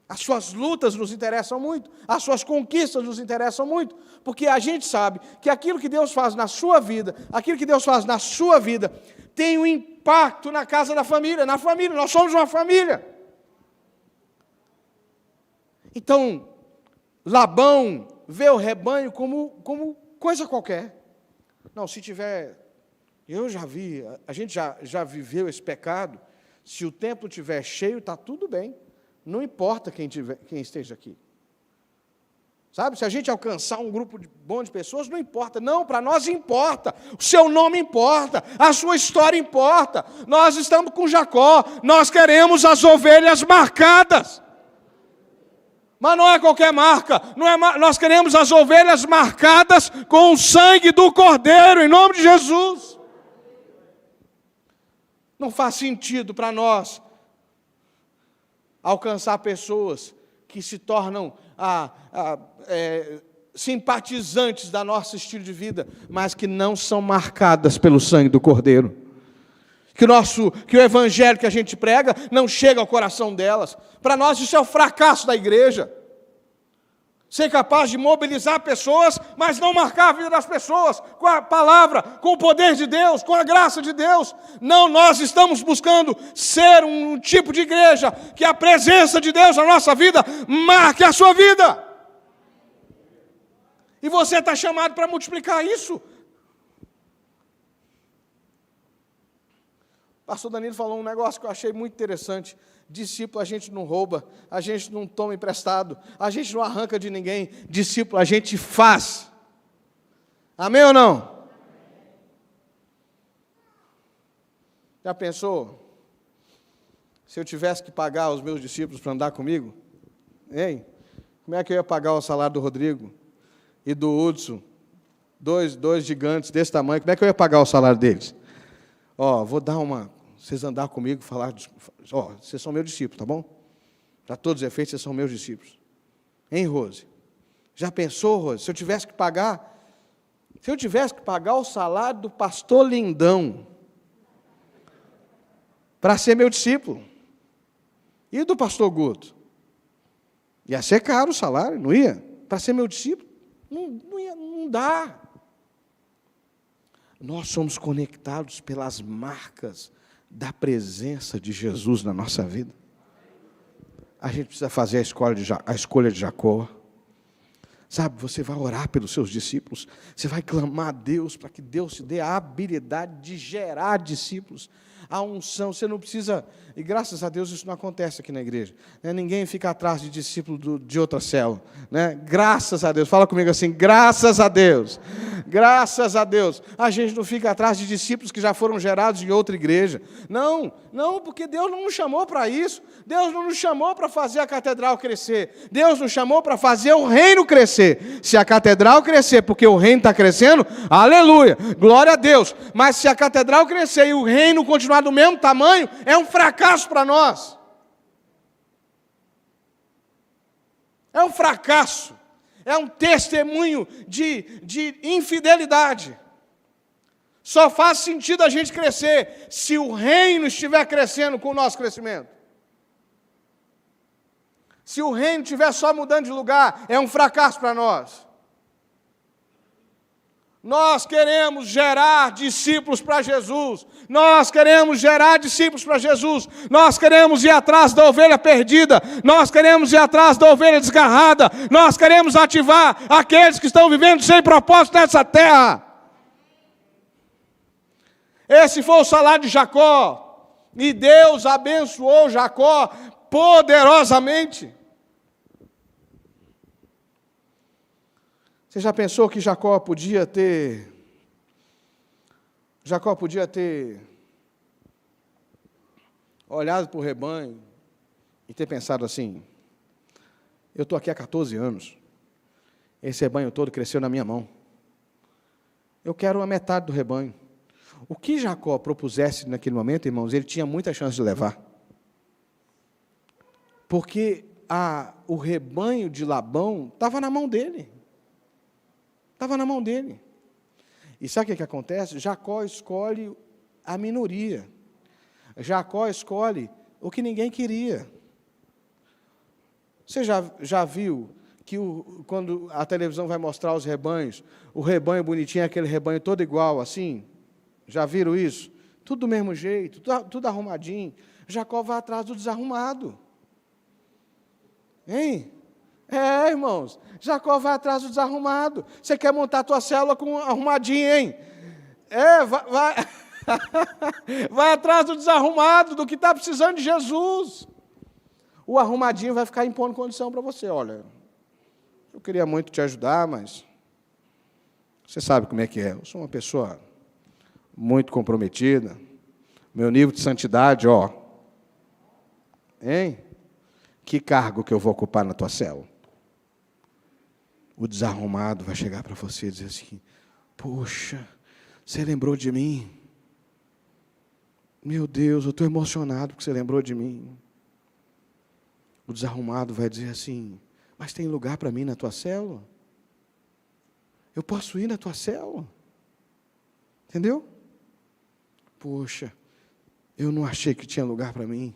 As suas lutas nos interessam muito, as suas conquistas nos interessam muito, porque a gente sabe que aquilo que Deus faz na sua vida, aquilo que Deus faz na sua vida, tem um impacto na casa da família, na família, nós somos uma família. Então, Labão vê o rebanho como coisa qualquer. Não, se tiver, eu já vi, a gente já viveu esse pecado, se o templo estiver cheio, está tudo bem. Não importa quem esteja aqui. Sabe, se a gente alcançar um grupo bom de pessoas, não importa. Não, para nós importa. O seu nome importa. A sua história importa. Nós estamos com Jacó. Nós queremos as ovelhas marcadas. Mas não é qualquer marca. Nós queremos as ovelhas marcadas com o sangue do Cordeiro, em nome de Jesus. Não faz sentido para nós alcançar pessoas que se tornam simpatizantes da nosso estilo de vida, mas que não são marcadas pelo sangue do Cordeiro. Que o evangelho que a gente prega não chega ao coração delas. Para nós isso é o fracasso da igreja. Ser capaz de mobilizar pessoas, mas não marcar a vida das pessoas com a palavra, com o poder de Deus, com a graça de Deus. Não, nós estamos buscando ser um tipo de igreja que a presença de Deus na nossa vida marque a sua vida. E você está chamado para multiplicar isso. O pastor Danilo falou um negócio que eu achei muito interessante. Discípulo a gente não rouba, a gente não toma emprestado, a gente não arranca de ninguém. Discípulo a gente faz. Amém ou não? Já pensou? Se eu tivesse que pagar os meus discípulos para andar comigo? Hein? Como é que eu ia pagar o salário do Rodrigo e do Hudson? Dois gigantes desse tamanho, como é que eu ia pagar o salário deles? Vou dar vocês andar comigo, falar, vocês são meus discípulos, tá bom? Para todos os efeitos, vocês são meus discípulos. Hein, Rose? Já pensou, Rose, se eu tivesse que pagar o salário do pastor Lindão para ser meu discípulo, e do pastor Guto? Ia ser caro o salário, não ia? Para ser meu discípulo? Não dá. Nós somos conectados pelas marcas da presença de Jesus na nossa vida. A gente precisa fazer a escolha de Jacó. Sabe, você vai orar pelos seus discípulos, você vai clamar a Deus para que Deus te dê a habilidade de gerar discípulos. A unção, você não precisa, e graças a Deus isso não acontece aqui na igreja, né? Ninguém fica atrás de discípulo de outra célula, né? Graças a Deus, fala comigo assim, graças a Deus, a gente não fica atrás de discípulos que já foram gerados em outra igreja, não, porque Deus não nos chamou para isso, Deus não nos chamou para fazer a catedral crescer, Deus nos chamou para fazer o reino crescer. Se a catedral crescer porque o reino está crescendo, aleluia, glória a Deus, mas se a catedral crescer e o reino continuar do mesmo tamanho, é um fracasso para nós. É um fracasso. É um testemunho de infidelidade. Só faz sentido a gente crescer se o reino estiver crescendo com o nosso crescimento. Se o reino estiver só mudando de lugar, é um fracasso para nós. Nós queremos gerar discípulos para Jesus. Nós queremos gerar discípulos para Jesus. Nós queremos ir atrás da ovelha perdida. Nós queremos ir atrás da ovelha desgarrada. Nós queremos ativar aqueles que estão vivendo sem propósito nessa terra. Esse foi o salário de Jacó. E Deus abençoou Jacó poderosamente. Você já pensou que Jacó podia ter olhado para o rebanho e ter pensado assim, eu estou aqui há 14 anos, esse rebanho todo cresceu na minha mão, eu quero a metade do rebanho. O que Jacó propusesse naquele momento, irmãos, ele tinha muita chance de levar. Porque o rebanho de Labão estava na mão dele. Estava na mão dele. E sabe o que acontece? Jacó escolhe a minoria. Jacó escolhe o que ninguém queria. Você já viu que quando a televisão vai mostrar os rebanhos, o rebanho bonitinho é aquele rebanho todo igual, assim? Já viram isso? Tudo do mesmo jeito, tudo arrumadinho. Jacó vai atrás do desarrumado. Hein? Irmãos, Jacó vai atrás do desarrumado. Você quer montar a tua célula com arrumadinho, hein? Vai vai atrás do desarrumado, do que está precisando de Jesus. O arrumadinho vai ficar impondo condição para você. Olha, eu queria muito te ajudar, mas você sabe como é que é. Eu sou uma pessoa muito comprometida. Meu nível de santidade, hein? Que cargo que eu vou ocupar na tua célula? O desarrumado vai chegar para você e dizer assim, poxa, você lembrou de mim? Meu Deus, eu estou emocionado porque você lembrou de mim. O desarrumado vai dizer assim, mas tem lugar para mim na tua célula? Eu posso ir na tua célula. Entendeu? Poxa, eu não achei que tinha lugar para mim.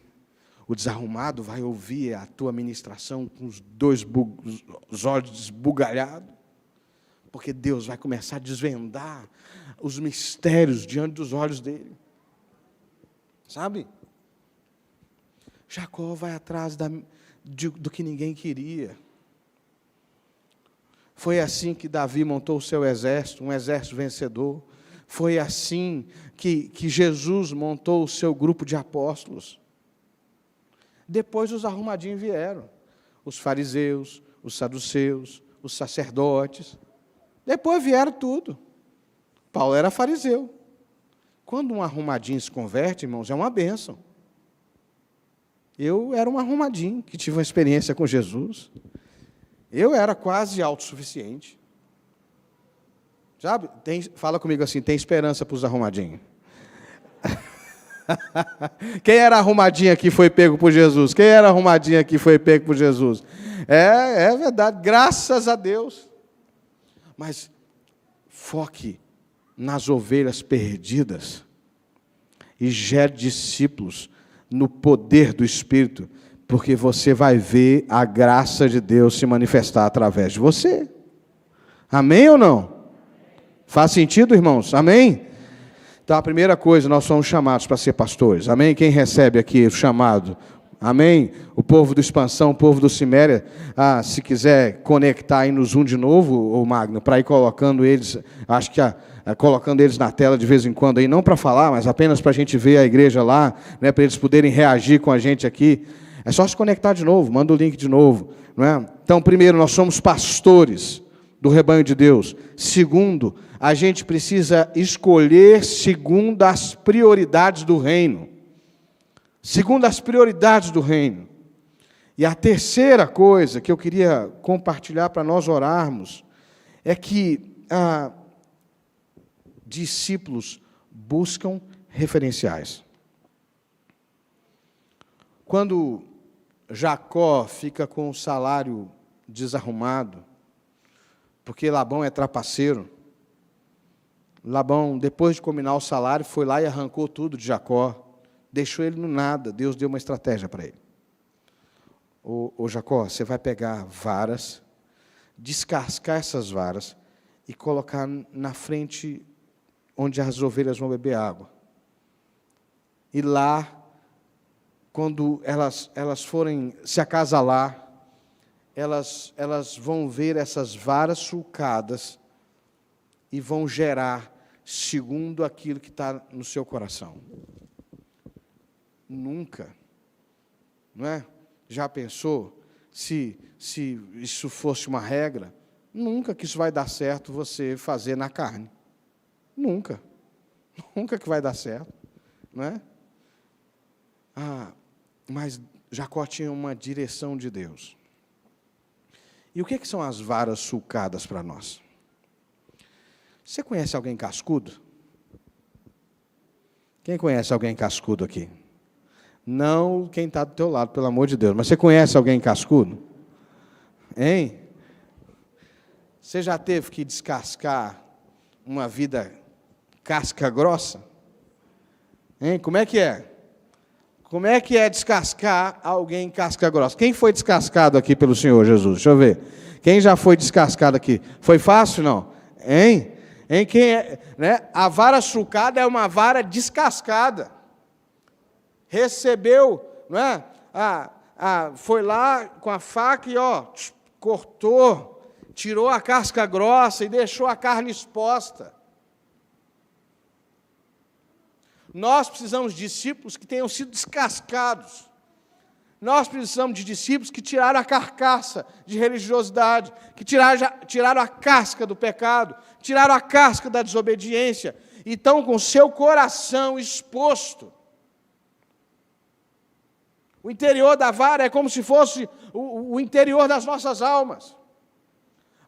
O desarrumado vai ouvir a tua ministração com os olhos esbugalhados, porque Deus vai começar a desvendar os mistérios diante dos olhos dele. Sabe? Jacó vai atrás do que ninguém queria. Foi assim que Davi montou o seu exército, um exército vencedor. Foi assim que Jesus montou o seu grupo de apóstolos. Depois os arrumadinhos vieram. Os fariseus, os saduceus, os sacerdotes. Depois vieram tudo. Paulo era fariseu. Quando um arrumadinho se converte, irmãos, é uma bênção. Eu era um arrumadinho que tive uma experiência com Jesus. Eu era quase autossuficiente. Sabe? Fala comigo assim, tem esperança para os arrumadinhos. Quem era arrumadinho aqui foi pego por Jesus? Quem era arrumadinho aqui foi pego por Jesus? É verdade, graças a Deus. Mas foque nas ovelhas perdidas e gere discípulos no poder do Espírito, porque você vai ver a graça de Deus se manifestar através de você. Amém ou não? Faz sentido, irmãos? Amém? Então, a primeira coisa, nós somos chamados para ser pastores. Amém? Quem recebe aqui o chamado? Amém? O povo do Expansão, o povo do Ciméria, se quiser conectar aí no Zoom de novo, ô Magno, para ir colocando eles, acho que colocando eles na tela de vez em quando aí, não para falar, mas apenas para a gente ver a igreja lá, né, para eles poderem reagir com a gente aqui. É só se conectar de novo, manda o link de novo. Não é? Então, primeiro, nós somos pastores do rebanho de Deus. Segundo, a gente precisa escolher segundo as prioridades do reino. Segundo as prioridades do reino. E a terceira coisa que eu queria compartilhar para nós orarmos é que discípulos buscam referenciais. Quando Jacó fica com o salário desarrumado, porque Labão é trapaceiro, Labão, depois de combinar o salário, foi lá e arrancou tudo de Jacó, deixou ele no nada. Deus deu uma estratégia para ele. Ô Jacó, você vai pegar varas, descascar essas varas e colocar na frente onde as ovelhas vão beber água. E lá, quando elas forem se acasalar, elas vão ver essas varas sulcadas e vão gerar segundo aquilo que está no seu coração. Nunca, não é? Já pensou se isso fosse uma regra? Nunca que isso vai dar certo você fazer na carne. Nunca. Nunca que vai dar certo, não é? Mas Jacó tinha uma direção de Deus. E o que são as varas sulcadas para nós? Você conhece alguém cascudo? Quem conhece alguém cascudo aqui? Não quem está do teu lado, pelo amor de Deus. Mas você conhece alguém cascudo? Hein? Você já teve que descascar uma vida casca grossa? Hein? Como é que é? Como é que é descascar alguém casca grossa? Quem foi descascado aqui pelo Senhor Jesus? Deixa eu ver. Quem já foi descascado aqui? Foi fácil, não? Hein? Quem é, né? A vara sulcada é uma vara descascada. Recebeu, não é? Foi lá com a faca e cortou, tirou a casca grossa e deixou a carne exposta. Nós precisamos de discípulos que tenham sido descascados. Nós precisamos de discípulos que tiraram a carcaça de religiosidade, que tiraram a casca do pecado, tiraram a casca da desobediência, e estão com o seu coração exposto. O interior da vara é como se fosse o interior das nossas almas.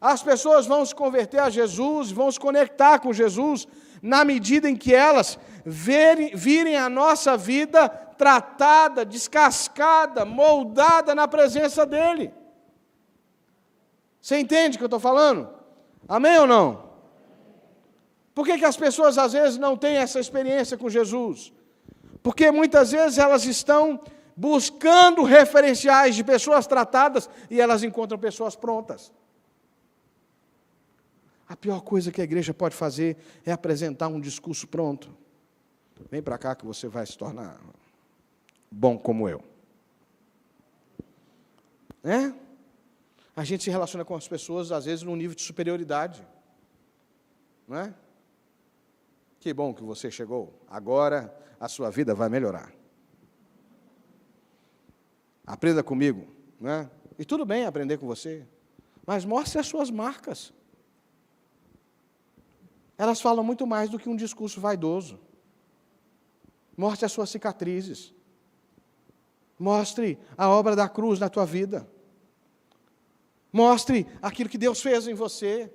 As pessoas vão se converter a Jesus, vão se conectar com Jesus, na medida em que elas virem a nossa vida tratada, descascada, moldada na presença dEle. Você entende o que eu estou falando? Amém ou não? Por que as pessoas às vezes não têm essa experiência com Jesus? Porque muitas vezes elas estão buscando referenciais de pessoas tratadas e elas encontram pessoas prontas. A pior coisa que a igreja pode fazer é apresentar um discurso pronto. Vem para cá que você vai se tornar bom como eu. A gente se relaciona com as pessoas, às vezes, num nível de superioridade. Não é? Que bom que você chegou. Agora a sua vida vai melhorar. Aprenda comigo. Não é? E tudo bem aprender com você. Mas mostre as suas marcas. Elas falam muito mais do que um discurso vaidoso. Mostre as suas cicatrizes. Mostre a obra da cruz na tua vida. Mostre aquilo que Deus fez em você.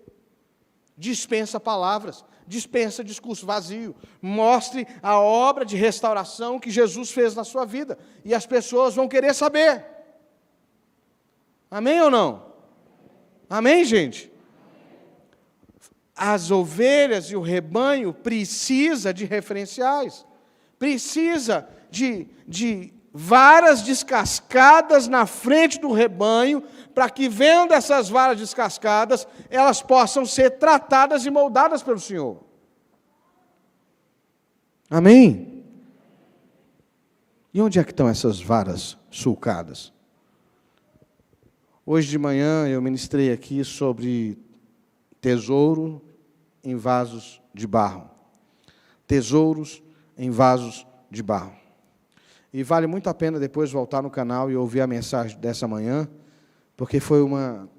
Dispensa palavras, dispensa discurso vazio. Mostre a obra de restauração que Jesus fez na sua vida. E as pessoas vão querer saber. Amém ou não? Amém, gente? As ovelhas e o rebanho precisa de referenciais. Precisa de varas descascadas na frente do rebanho, para que, vendo essas varas descascadas, elas possam ser tratadas e moldadas pelo Senhor. Amém? E onde é que estão essas varas sulcadas? Hoje de manhã eu ministrei aqui sobre tesouro em vasos de barro. Tesouros em vasos de barro. E vale muito a pena depois voltar no canal e ouvir a mensagem dessa manhã, porque foi uma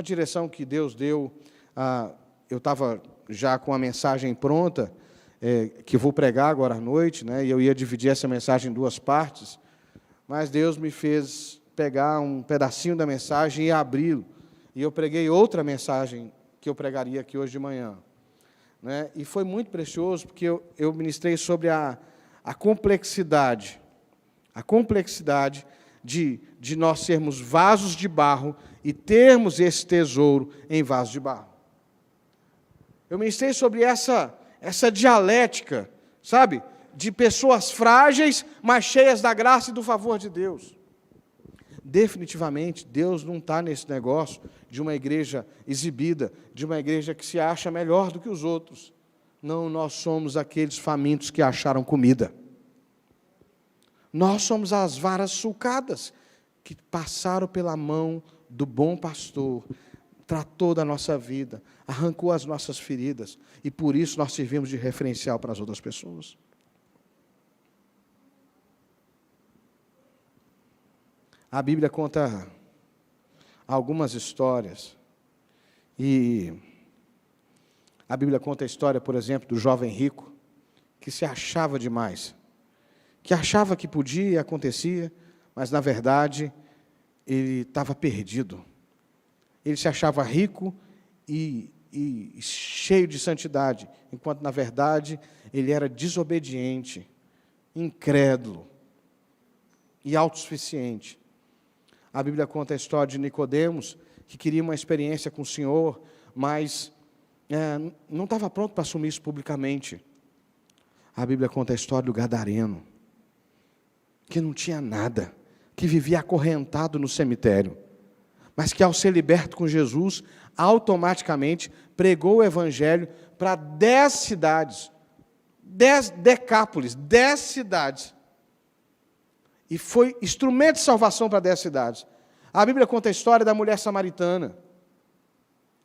direção que Deus deu. Eu estava já com a mensagem pronta, que vou pregar agora à noite, né, e eu ia dividir essa mensagem em duas partes, mas Deus me fez pegar um pedacinho da mensagem e abri-lo, e eu preguei outra mensagem que eu pregaria aqui hoje de manhã. Né, e foi muito precioso, porque eu ministrei sobre a complexidade de nós sermos vasos de barro e termos esse tesouro em vasos de barro. Eu ministrei sobre essa dialética, sabe, de pessoas frágeis, mas cheias da graça e do favor de Deus. Definitivamente, Deus não está nesse negócio de uma igreja exibida, de uma igreja que se acha melhor do que os outros. Não, nós somos aqueles famintos que acharam comida. Nós somos as varas sulcadas, que passaram pela mão do bom pastor, tratou da nossa vida, arrancou as nossas feridas, e por isso nós servimos de referencial para as outras pessoas. A Bíblia conta algumas histórias, e a Bíblia conta a história, por exemplo, do jovem rico, que se achava demais, que achava que podia e acontecia, mas, na verdade, ele estava perdido. Ele se achava rico e cheio de santidade, enquanto, na verdade, ele era desobediente, incrédulo e autossuficiente. A Bíblia conta a história de Nicodemos, que queria uma experiência com o Senhor, mas não estava pronto para assumir isso publicamente. A Bíblia conta a história do gadareno, que não tinha nada, que vivia acorrentado no cemitério, mas que, ao ser liberto com Jesus, automaticamente pregou o Evangelho para 10 cidades, 10 decápolis, 10 cidades, e foi instrumento de salvação para 10 cidades. A Bíblia conta a história da mulher samaritana,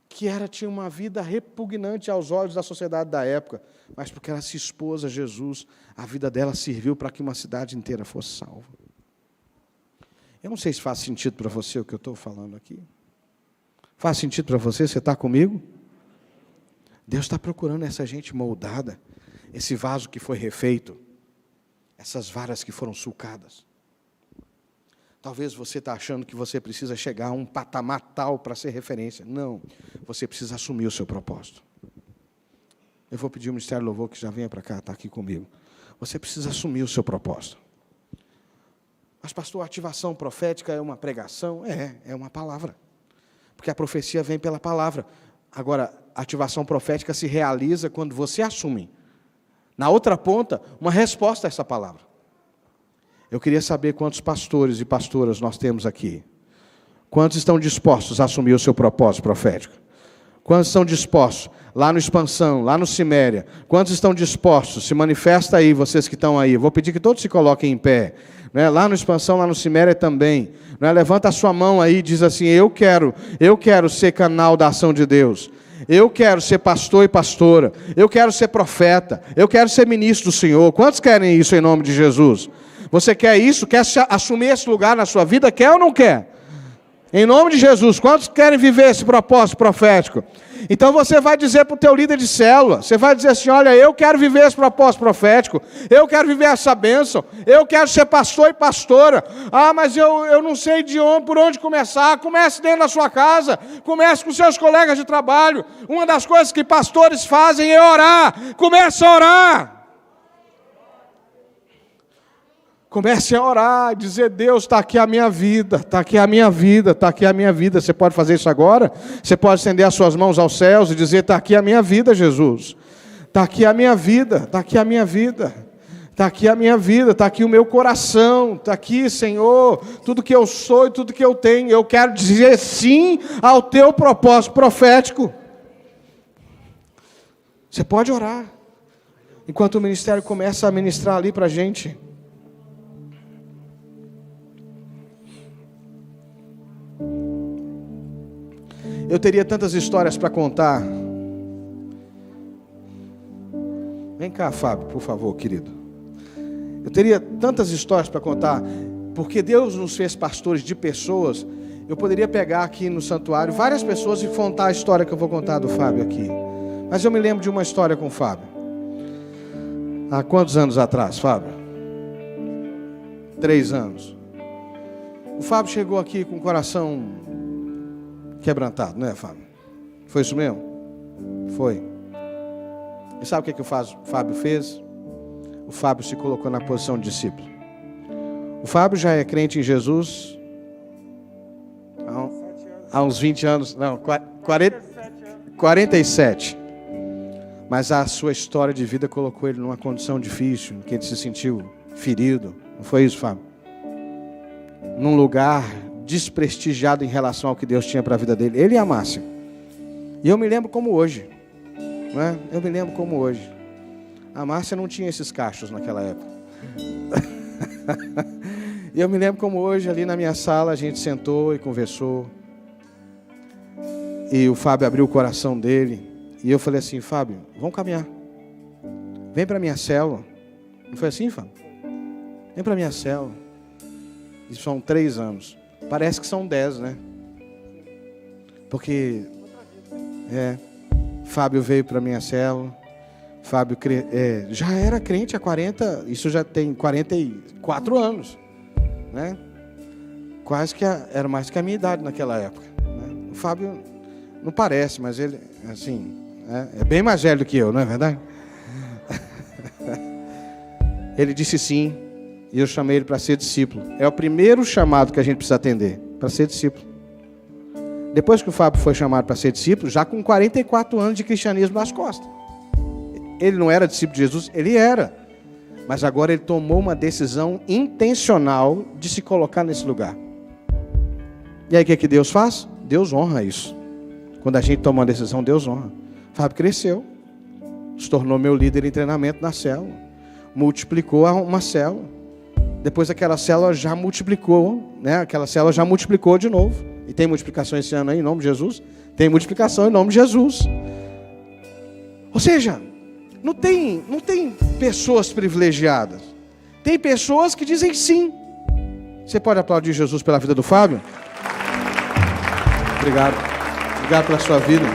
que tinha uma vida repugnante aos olhos da sociedade da época, mas porque ela se expôs a Jesus, a vida dela serviu para que uma cidade inteira fosse salva. Eu não sei se faz sentido para você o que eu estou falando aqui. Faz sentido para você? Você está comigo? Deus está procurando essa gente moldada, esse vaso que foi refeito, essas varas que foram sulcadas. Talvez você está achando que você precisa chegar a um patamar tal para ser referência. Não, você precisa assumir o seu propósito. Eu vou pedir ao Ministério Louvor que já venha para cá, está aqui comigo. Você precisa assumir o seu propósito. Mas, pastor, a ativação profética é uma pregação? É uma palavra. Porque a profecia vem pela palavra. Agora, a ativação profética se realiza quando você assume, na outra ponta, uma resposta a essa palavra. Eu queria saber quantos pastores e pastoras nós temos aqui. Quantos estão dispostos a assumir o seu propósito profético? Quantos estão dispostos? Lá no Expansão, lá no Ciméria. Quantos estão dispostos? Se manifesta aí, vocês que estão aí. Vou pedir que todos se coloquem em pé. Né? Lá no Expansão, lá no Ciméria também. Né? Levanta a sua mão aí e diz assim, eu quero ser canal da ação de Deus. Eu quero ser pastor e pastora. Eu quero ser profeta. Eu quero ser ministro do Senhor. Quantos querem isso em nome de Jesus? Você quer isso? Quer assumir esse lugar na sua vida? Quer ou não quer? Em nome de Jesus, quantos querem viver esse propósito profético? Então você vai dizer para o teu líder de célula, você vai dizer assim, olha, eu quero viver esse propósito profético, eu quero viver essa bênção, eu quero ser pastor e pastora. Ah, mas eu não sei por onde começar. Comece dentro da sua casa, comece com seus colegas de trabalho. Uma das coisas que pastores fazem é orar. Comece a orar. Comece a orar, dizer, Deus, está aqui a minha vida, está aqui a minha vida, está aqui a minha vida. Você pode fazer isso agora? Você pode estender as suas mãos aos céus e dizer, está aqui a minha vida, Jesus. Está aqui a minha vida, está aqui a minha vida. Está aqui a minha vida, está aqui o meu coração, está aqui, Senhor, tudo que eu sou e tudo que eu tenho. Eu quero dizer sim ao teu propósito profético. Você pode orar, enquanto o ministério começa a ministrar ali para a gente. Eu teria tantas histórias para contar. Vem cá, Fábio, por favor, querido. Eu teria tantas histórias para contar, porque Deus nos fez pastores de pessoas. Eu poderia pegar aqui no santuário várias pessoas e contar a história que eu vou contar do Fábio aqui. Mas eu me lembro de uma história com o Fábio. Há quantos anos atrás, Fábio? 3 anos. O Fábio chegou aqui com o coração quebrantado, não é, Fábio? Foi isso mesmo? Foi. E sabe o que o Fábio fez? O Fábio se colocou na posição de discípulo. O Fábio já é crente em Jesus há uns 20 anos, não, 47. Mas a sua história de vida colocou ele numa condição difícil, em que ele se sentiu ferido. Não foi isso, Fábio? Num lugar desprestigiado em relação ao que Deus tinha para a vida dele. Ele e a Márcia. E eu me lembro como hoje. Não é? Eu me lembro como hoje. A Márcia não tinha esses cachos naquela época. E eu me lembro como hoje, ali na minha sala, a gente sentou e conversou. E o Fábio abriu o coração dele. E eu falei assim, Fábio, vamos caminhar. Vem para a minha célula. Não foi assim, Fábio? Vem para a minha célula. Isso são 3 anos. Parece que são 10, né? Porque Fábio veio para a minha célula. Fábio já era crente há 40, isso já tem 44 anos, né? Quase que era mais que a minha idade naquela época, né? O Fábio não parece, mas ele, assim, é bem mais velho do que eu, não é verdade? Ele disse sim, e eu chamei ele para ser discípulo. É o primeiro chamado que a gente precisa atender, para ser discípulo. Depois que o Fábio foi chamado para ser discípulo, já com 44 anos de cristianismo nas costas. Ele não era discípulo de Jesus, ele era. Mas agora ele tomou uma decisão intencional de se colocar nesse lugar. E aí o que Deus faz? Deus honra isso. Quando a gente toma uma decisão, Deus honra. O Fábio cresceu, se tornou meu líder em treinamento na célula, multiplicou uma célula. Depois aquela célula já multiplicou, né? Aquela célula já multiplicou de novo. E tem multiplicação esse ano aí, em nome de Jesus? Tem multiplicação em nome de Jesus. Ou seja, não tem pessoas privilegiadas. Tem pessoas que dizem sim. Você pode aplaudir Jesus pela vida do Fábio? Obrigado. Obrigado pela sua vida.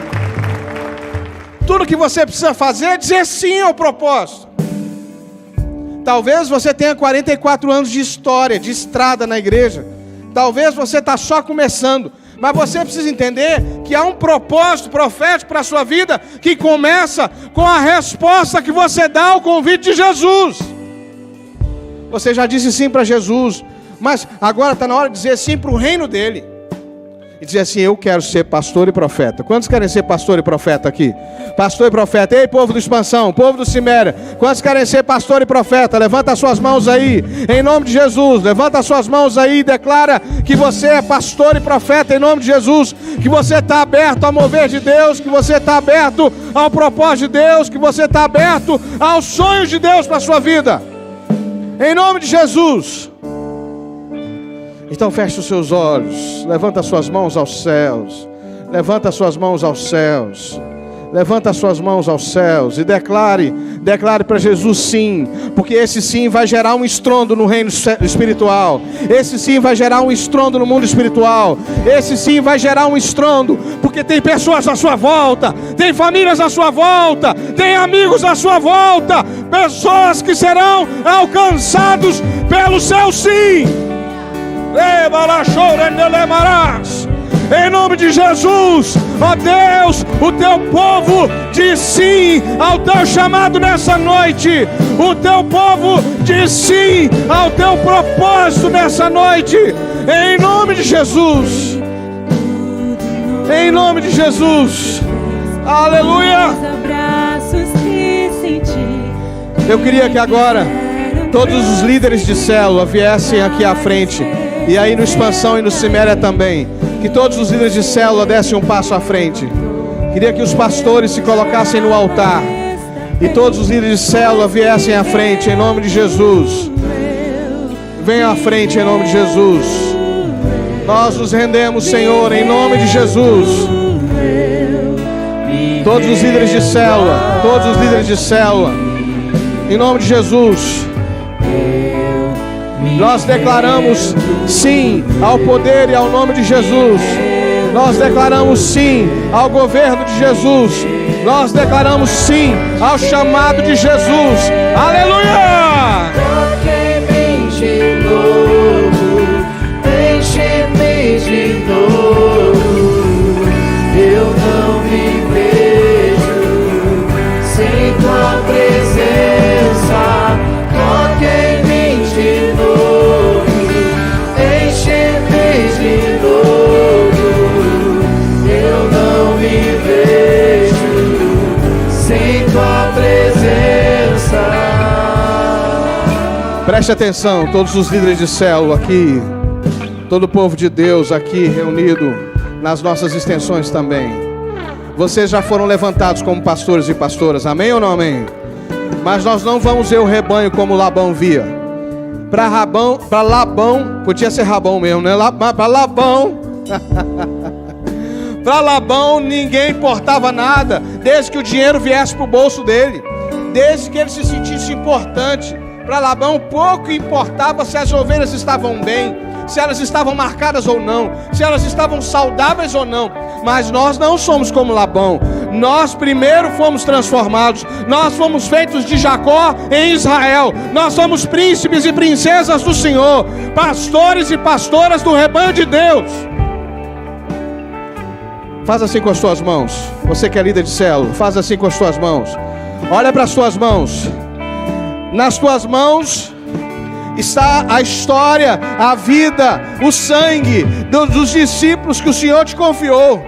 Tudo que você precisa fazer é dizer sim ao propósito. Talvez você tenha 44 anos de história, de estrada na igreja. Talvez você está só começando. Mas você precisa entender que há um propósito profético para a sua vida que começa com a resposta que você dá ao convite de Jesus. Você já disse sim para Jesus, mas agora está na hora de dizer sim para o reino dele. e dizer assim: eu quero ser pastor e profeta. Quantos querem ser pastor e profeta aqui? Pastor e profeta. Ei, povo do Expansão, povo do Ciméria, quantos querem ser pastor e profeta? Levanta as suas mãos aí, em nome de Jesus. Levanta as suas mãos aí e declara que você é pastor e profeta, em nome de Jesus. Que você está aberto ao mover de Deus, que você está aberto ao propósito de Deus, que você está aberto aos sonhos de Deus para a sua vida, em nome de Jesus. Então feche os seus olhos, levanta as suas mãos aos céus, levanta as suas mãos aos céus, levanta as suas mãos aos céus e declare para Jesus sim, porque esse sim vai gerar um estrondo no reino espiritual, esse sim vai gerar um estrondo no mundo espiritual, esse sim vai gerar um estrondo, porque tem pessoas à sua volta, tem famílias à sua volta, tem amigos à sua volta, pessoas que serão alcançados pelo seu sim. Em nome de Jesus, ó Deus, o teu povo diz sim ao teu chamado nessa noite, o teu povo diz sim ao teu propósito nessa noite, em nome de Jesus, em nome de Jesus, aleluia. Eu queria que agora todos os líderes de célula viessem aqui à frente. E aí no Expansão e no Ciméria também, que todos os líderes de célula dessem um passo à frente. Queria que os pastores se colocassem no altar e todos os líderes de célula viessem à frente, em nome de Jesus. Venham à frente, em nome de Jesus. Nós nos rendemos, Senhor, em nome de Jesus. Todos os líderes de célula, todos os líderes de célula, em nome de Jesus. Nós declaramos sim ao poder e ao nome de Jesus. Nós declaramos sim ao governo de Jesus. Nós declaramos sim ao chamado de Jesus. Aleluia! Toque-me de novo, enche-me de novo. Eu não me vejo sem tua presença. Toque-me de novo, enche-me de novo. Eu não me vejo sem tua presença. Preste atenção, todos os líderes de célula aqui, todo o povo de Deus aqui reunido nas nossas extensões também. Vocês já foram levantados como pastores e pastoras, amém ou não amém? Mas nós não vamos ver o rebanho como Labão via. Para Labão, podia ser Rabão mesmo, né? Para Labão, para Labão ninguém importava nada, desde que o dinheiro viesse para o bolso dele, desde que ele se sentisse importante. Para Labão pouco importava se as ovelhas estavam bem, se elas estavam marcadas ou não, se elas estavam saudáveis ou não. Mas nós não somos como Labão. Nós primeiro fomos transformados. Nós fomos feitos de Jacó em Israel. Nós somos príncipes e princesas do Senhor, pastores e pastoras do rebanho de Deus. Faz assim com as tuas mãos. Você que é líder de célula, faz assim com as tuas mãos. Olha para as tuas mãos. Nas tuas mãos está a história, a vida, o sangue dos discípulos que o Senhor te confiou.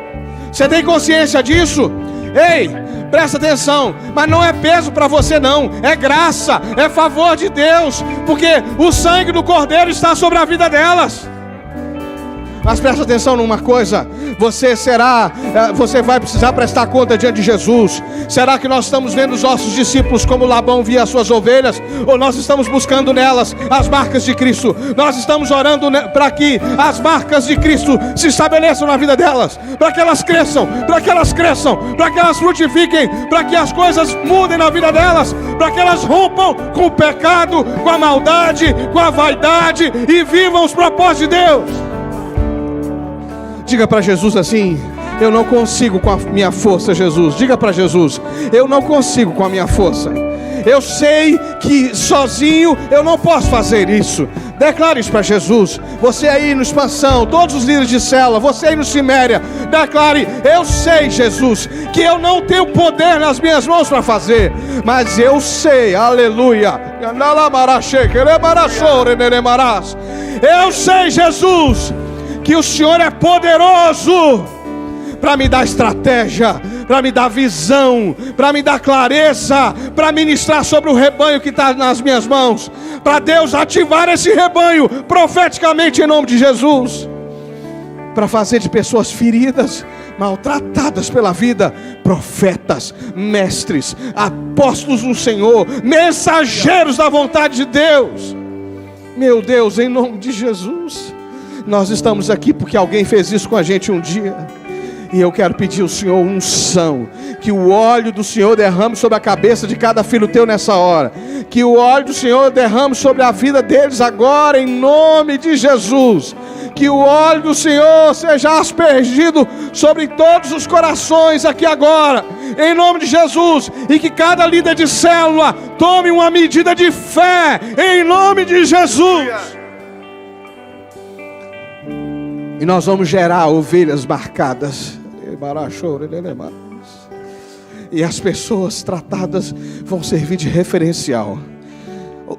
Você tem consciência disso? Ei, presta atenção, mas não é peso para você não, é graça, é favor de Deus, porque o sangue do Cordeiro está sobre a vida delas. Mas presta atenção numa coisa, você vai precisar prestar conta diante de Jesus. Será que nós estamos vendo os nossos discípulos como Labão via as suas ovelhas? Ou nós estamos buscando nelas as marcas de Cristo? Nós estamos orando para que as marcas de Cristo se estabeleçam na vida delas, para que elas cresçam, para que elas frutifiquem, para que as coisas mudem na vida delas, para que elas rompam com o pecado, com a maldade, com a vaidade e vivam os propósitos de Deus. Diga para Jesus assim: eu não consigo com a minha força, Jesus. Diga para Jesus: eu não consigo com a minha força. Eu sei que sozinho eu não posso fazer isso. Declare isso para Jesus. Você aí no Expansão, todos os líderes de célula, você aí no Ciméria, declare: eu sei, Jesus, que eu não tenho poder nas minhas mãos para fazer, mas eu sei, aleluia. Eu sei, Jesus, que o Senhor é poderoso para me dar estratégia, para me dar visão, para me dar clareza, para ministrar sobre o rebanho que está nas minhas mãos, para Deus ativar esse rebanho profeticamente em nome de Jesus, para fazer de pessoas feridas, maltratadas pela vida, profetas, mestres, apóstolos do Senhor, mensageiros da vontade de Deus. Meu Deus, em nome de Jesus, nós estamos aqui porque alguém fez isso com a gente um dia. E eu quero pedir ao Senhor unção, que o óleo do Senhor derrame sobre a cabeça de cada filho teu nessa hora, que o óleo do Senhor derrame sobre a vida deles agora, em nome de Jesus, que o óleo do Senhor seja aspergido sobre todos os corações aqui agora, em nome de Jesus, e que cada líder de célula tome uma medida de fé, em nome de Jesus. E nós vamos gerar ovelhas marcadas. E as pessoas tratadas vão servir de referencial.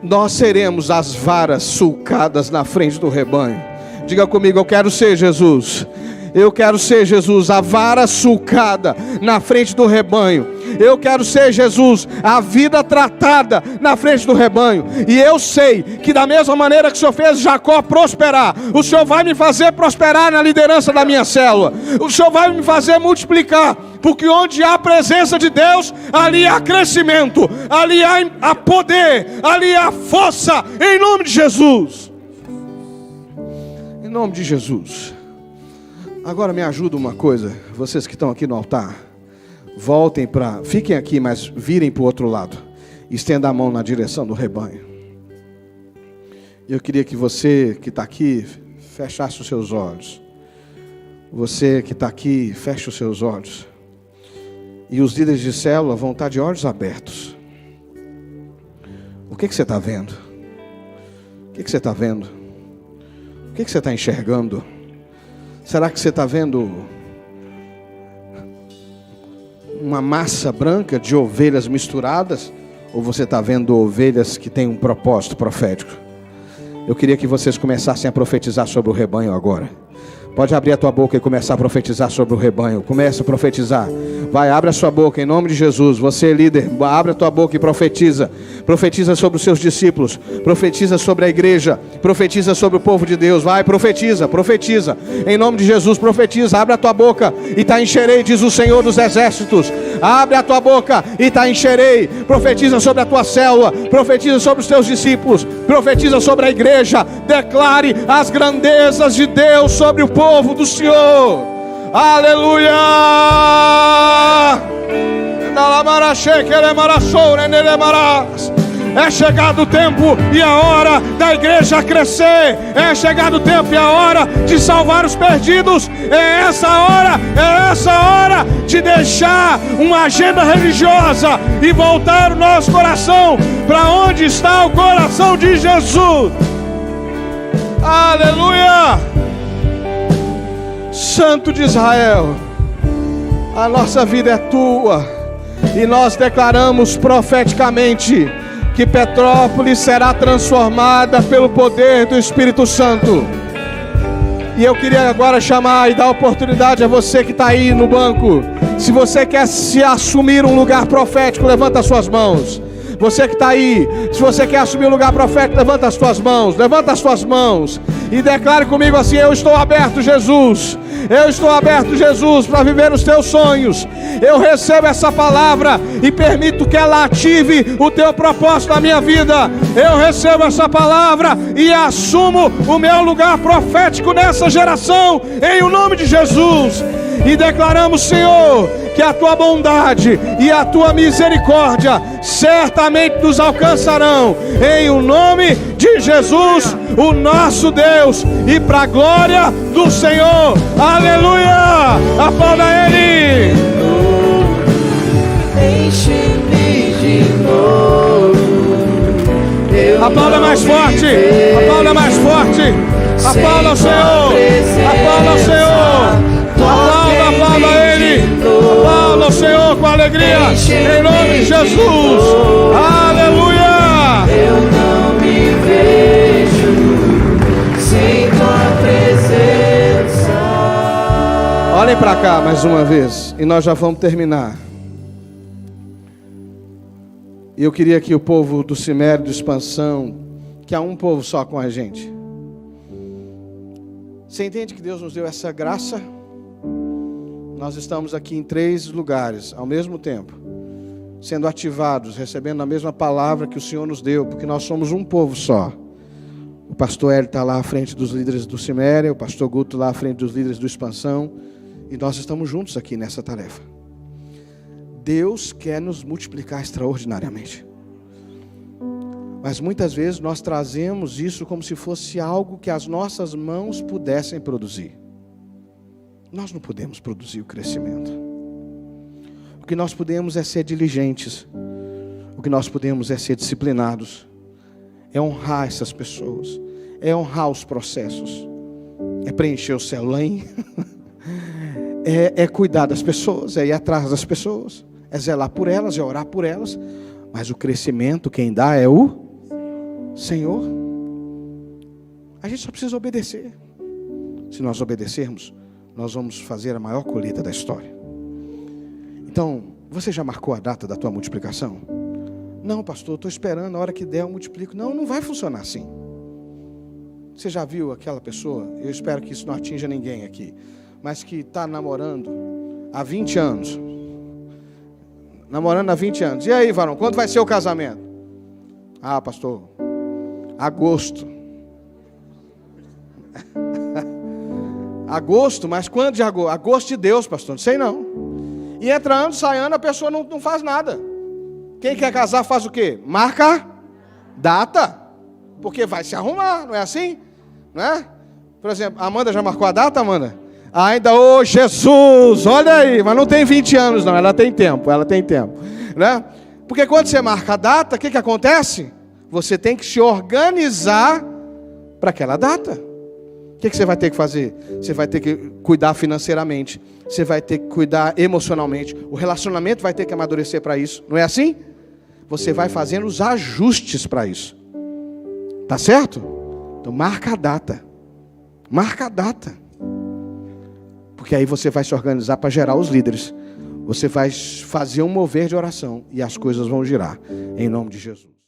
Nós seremos as varas sulcadas na frente do rebanho. Diga comigo, eu quero ser Jesus. Eu quero ser Jesus, a vara sulcada na frente do rebanho. Eu quero ser Jesus, a vida tratada na frente do rebanho. E eu sei que da mesma maneira que o Senhor fez Jacó prosperar, o Senhor vai me fazer prosperar na liderança da minha célula. O Senhor vai me fazer multiplicar, porque onde há a presença de Deus, ali há crescimento, ali há poder, ali há força, em nome de Jesus. Em nome de Jesus. Agora me ajuda uma coisa, vocês que estão aqui no altar, fiquem aqui, mas virem para o outro lado, estenda a mão na direção do rebanho. Eu queria que você que está aqui, fechasse os seus olhos. Você que está aqui, feche os seus olhos. E os líderes de célula vão estar de olhos abertos. O que você está vendo? O que você está vendo? O que você está enxergando? Será que você está vendo uma massa branca de ovelhas misturadas? Ou você está vendo ovelhas que têm um propósito profético? Eu queria que vocês começassem a profetizar sobre o rebanho agora. Pode abrir a tua boca e começar a profetizar sobre o rebanho. Comece a profetizar. Vai, abre a sua boca em nome de Jesus. Você é líder, abre a tua boca e profetiza. Profetiza sobre os seus discípulos. Profetiza sobre a igreja. Profetiza sobre o povo de Deus. Vai, profetiza, profetiza. Em nome de Jesus, profetiza. Abre a tua boca e tá encherei, diz o Senhor dos Exércitos. Abre a tua boca e tá encherei. Profetiza sobre a tua célula. Profetiza sobre os teus discípulos. Profetiza sobre a igreja. Declare as grandezas de Deus sobre o povo do Senhor. Aleluia! É chegado o tempo e a hora da igreja crescer. É chegado o tempo e a hora de salvar os perdidos. É essa hora de deixar uma agenda religiosa e voltar o nosso coração para onde está o coração de Jesus. Aleluia! Santo de Israel, a nossa vida é tua, e nós declaramos profeticamente que Petrópolis será transformada pelo poder do Espírito Santo. E eu queria agora chamar e dar oportunidade a você que está aí no banco. Se você quer se assumir um lugar profético, levanta as suas mãos. Você que está aí, se você quer assumir um lugar profético, levanta as tuas mãos. Levanta as tuas mãos e declare comigo assim: eu estou aberto, Jesus. Eu estou aberto, Jesus, para viver os teus sonhos. Eu recebo essa palavra e permito que ela ative o teu propósito na minha vida. Eu recebo essa palavra e assumo o meu lugar profético nessa geração, em o nome de Jesus. E declaramos, Senhor, que a tua bondade e a tua misericórdia certamente nos alcançarão, em o nome de Jesus, o nosso Deus, e para a glória do Senhor. Aleluia! Aplauda Ele! Enche-me de novo. Aplauda mais forte! Aplauda mais forte! Aplauda o Senhor! Aplauda o Senhor! Aplauda Ele! Aplauda o Senhor com alegria! Em nome de Jesus! Aleluia! Eu não me vejo sem tua presença. Olhem para cá mais uma vez e nós já vamos terminar. E eu queria que o povo do Cimério, de Expansão, que há um povo só com a gente. Você entende que Deus nos deu essa graça? Nós estamos aqui em 3 lugares ao mesmo tempo, sendo ativados, recebendo a mesma palavra que o Senhor nos deu, porque nós somos um povo só. O pastor Hélio está lá à frente dos líderes do Cimério, o pastor Guto lá à frente dos líderes do Expansão, e nós estamos juntos aqui nessa tarefa. Deus quer nos multiplicar extraordinariamente. Mas muitas vezes nós trazemos isso como se fosse algo que as nossas mãos pudessem produzir. Nós não podemos produzir o crescimento. O que nós podemos é ser diligentes. O que nós podemos é ser disciplinados. É honrar essas pessoas. É honrar os processos. É preencher o célula, hein? É cuidar das pessoas. É ir atrás das pessoas. É zelar por elas, é orar por elas. Mas o crescimento quem dá é o Senhor. A gente só precisa obedecer. Se nós obedecermos, nós vamos fazer a maior colheita da história. Então, você já marcou a data da tua multiplicação? Não, pastor, estou esperando, a hora que der eu multiplico. Não, não vai funcionar assim. Você já viu aquela pessoa, eu espero que isso não atinja ninguém aqui, mas que está namorando há 20 anos. Namorando há 20 anos. E aí, varão, quando vai ser o casamento? Ah, pastor, agosto. Agosto, mas quando de agosto? Agosto de Deus, pastor, não sei não. E entra ano, sai ano, a pessoa não faz nada. Quem quer casar faz o quê? Marca data. Porque vai se arrumar, não é assim? Não é? Por exemplo, a Amanda já marcou a data, Amanda? Ainda, ô Jesus, olha aí, mas não tem 20 anos não, ela tem tempo, né? Porque quando você marca a data, o que acontece? Você tem que se organizar para aquela data. O que você vai ter que fazer? Você vai ter que cuidar financeiramente, você vai ter que cuidar emocionalmente, o relacionamento vai ter que amadurecer para isso, não é assim? Você vai fazendo os ajustes para isso, tá certo? Então marca a data, porque aí você vai se organizar para gerar os líderes, você vai fazer um mover de oração e as coisas vão girar, em nome de Jesus.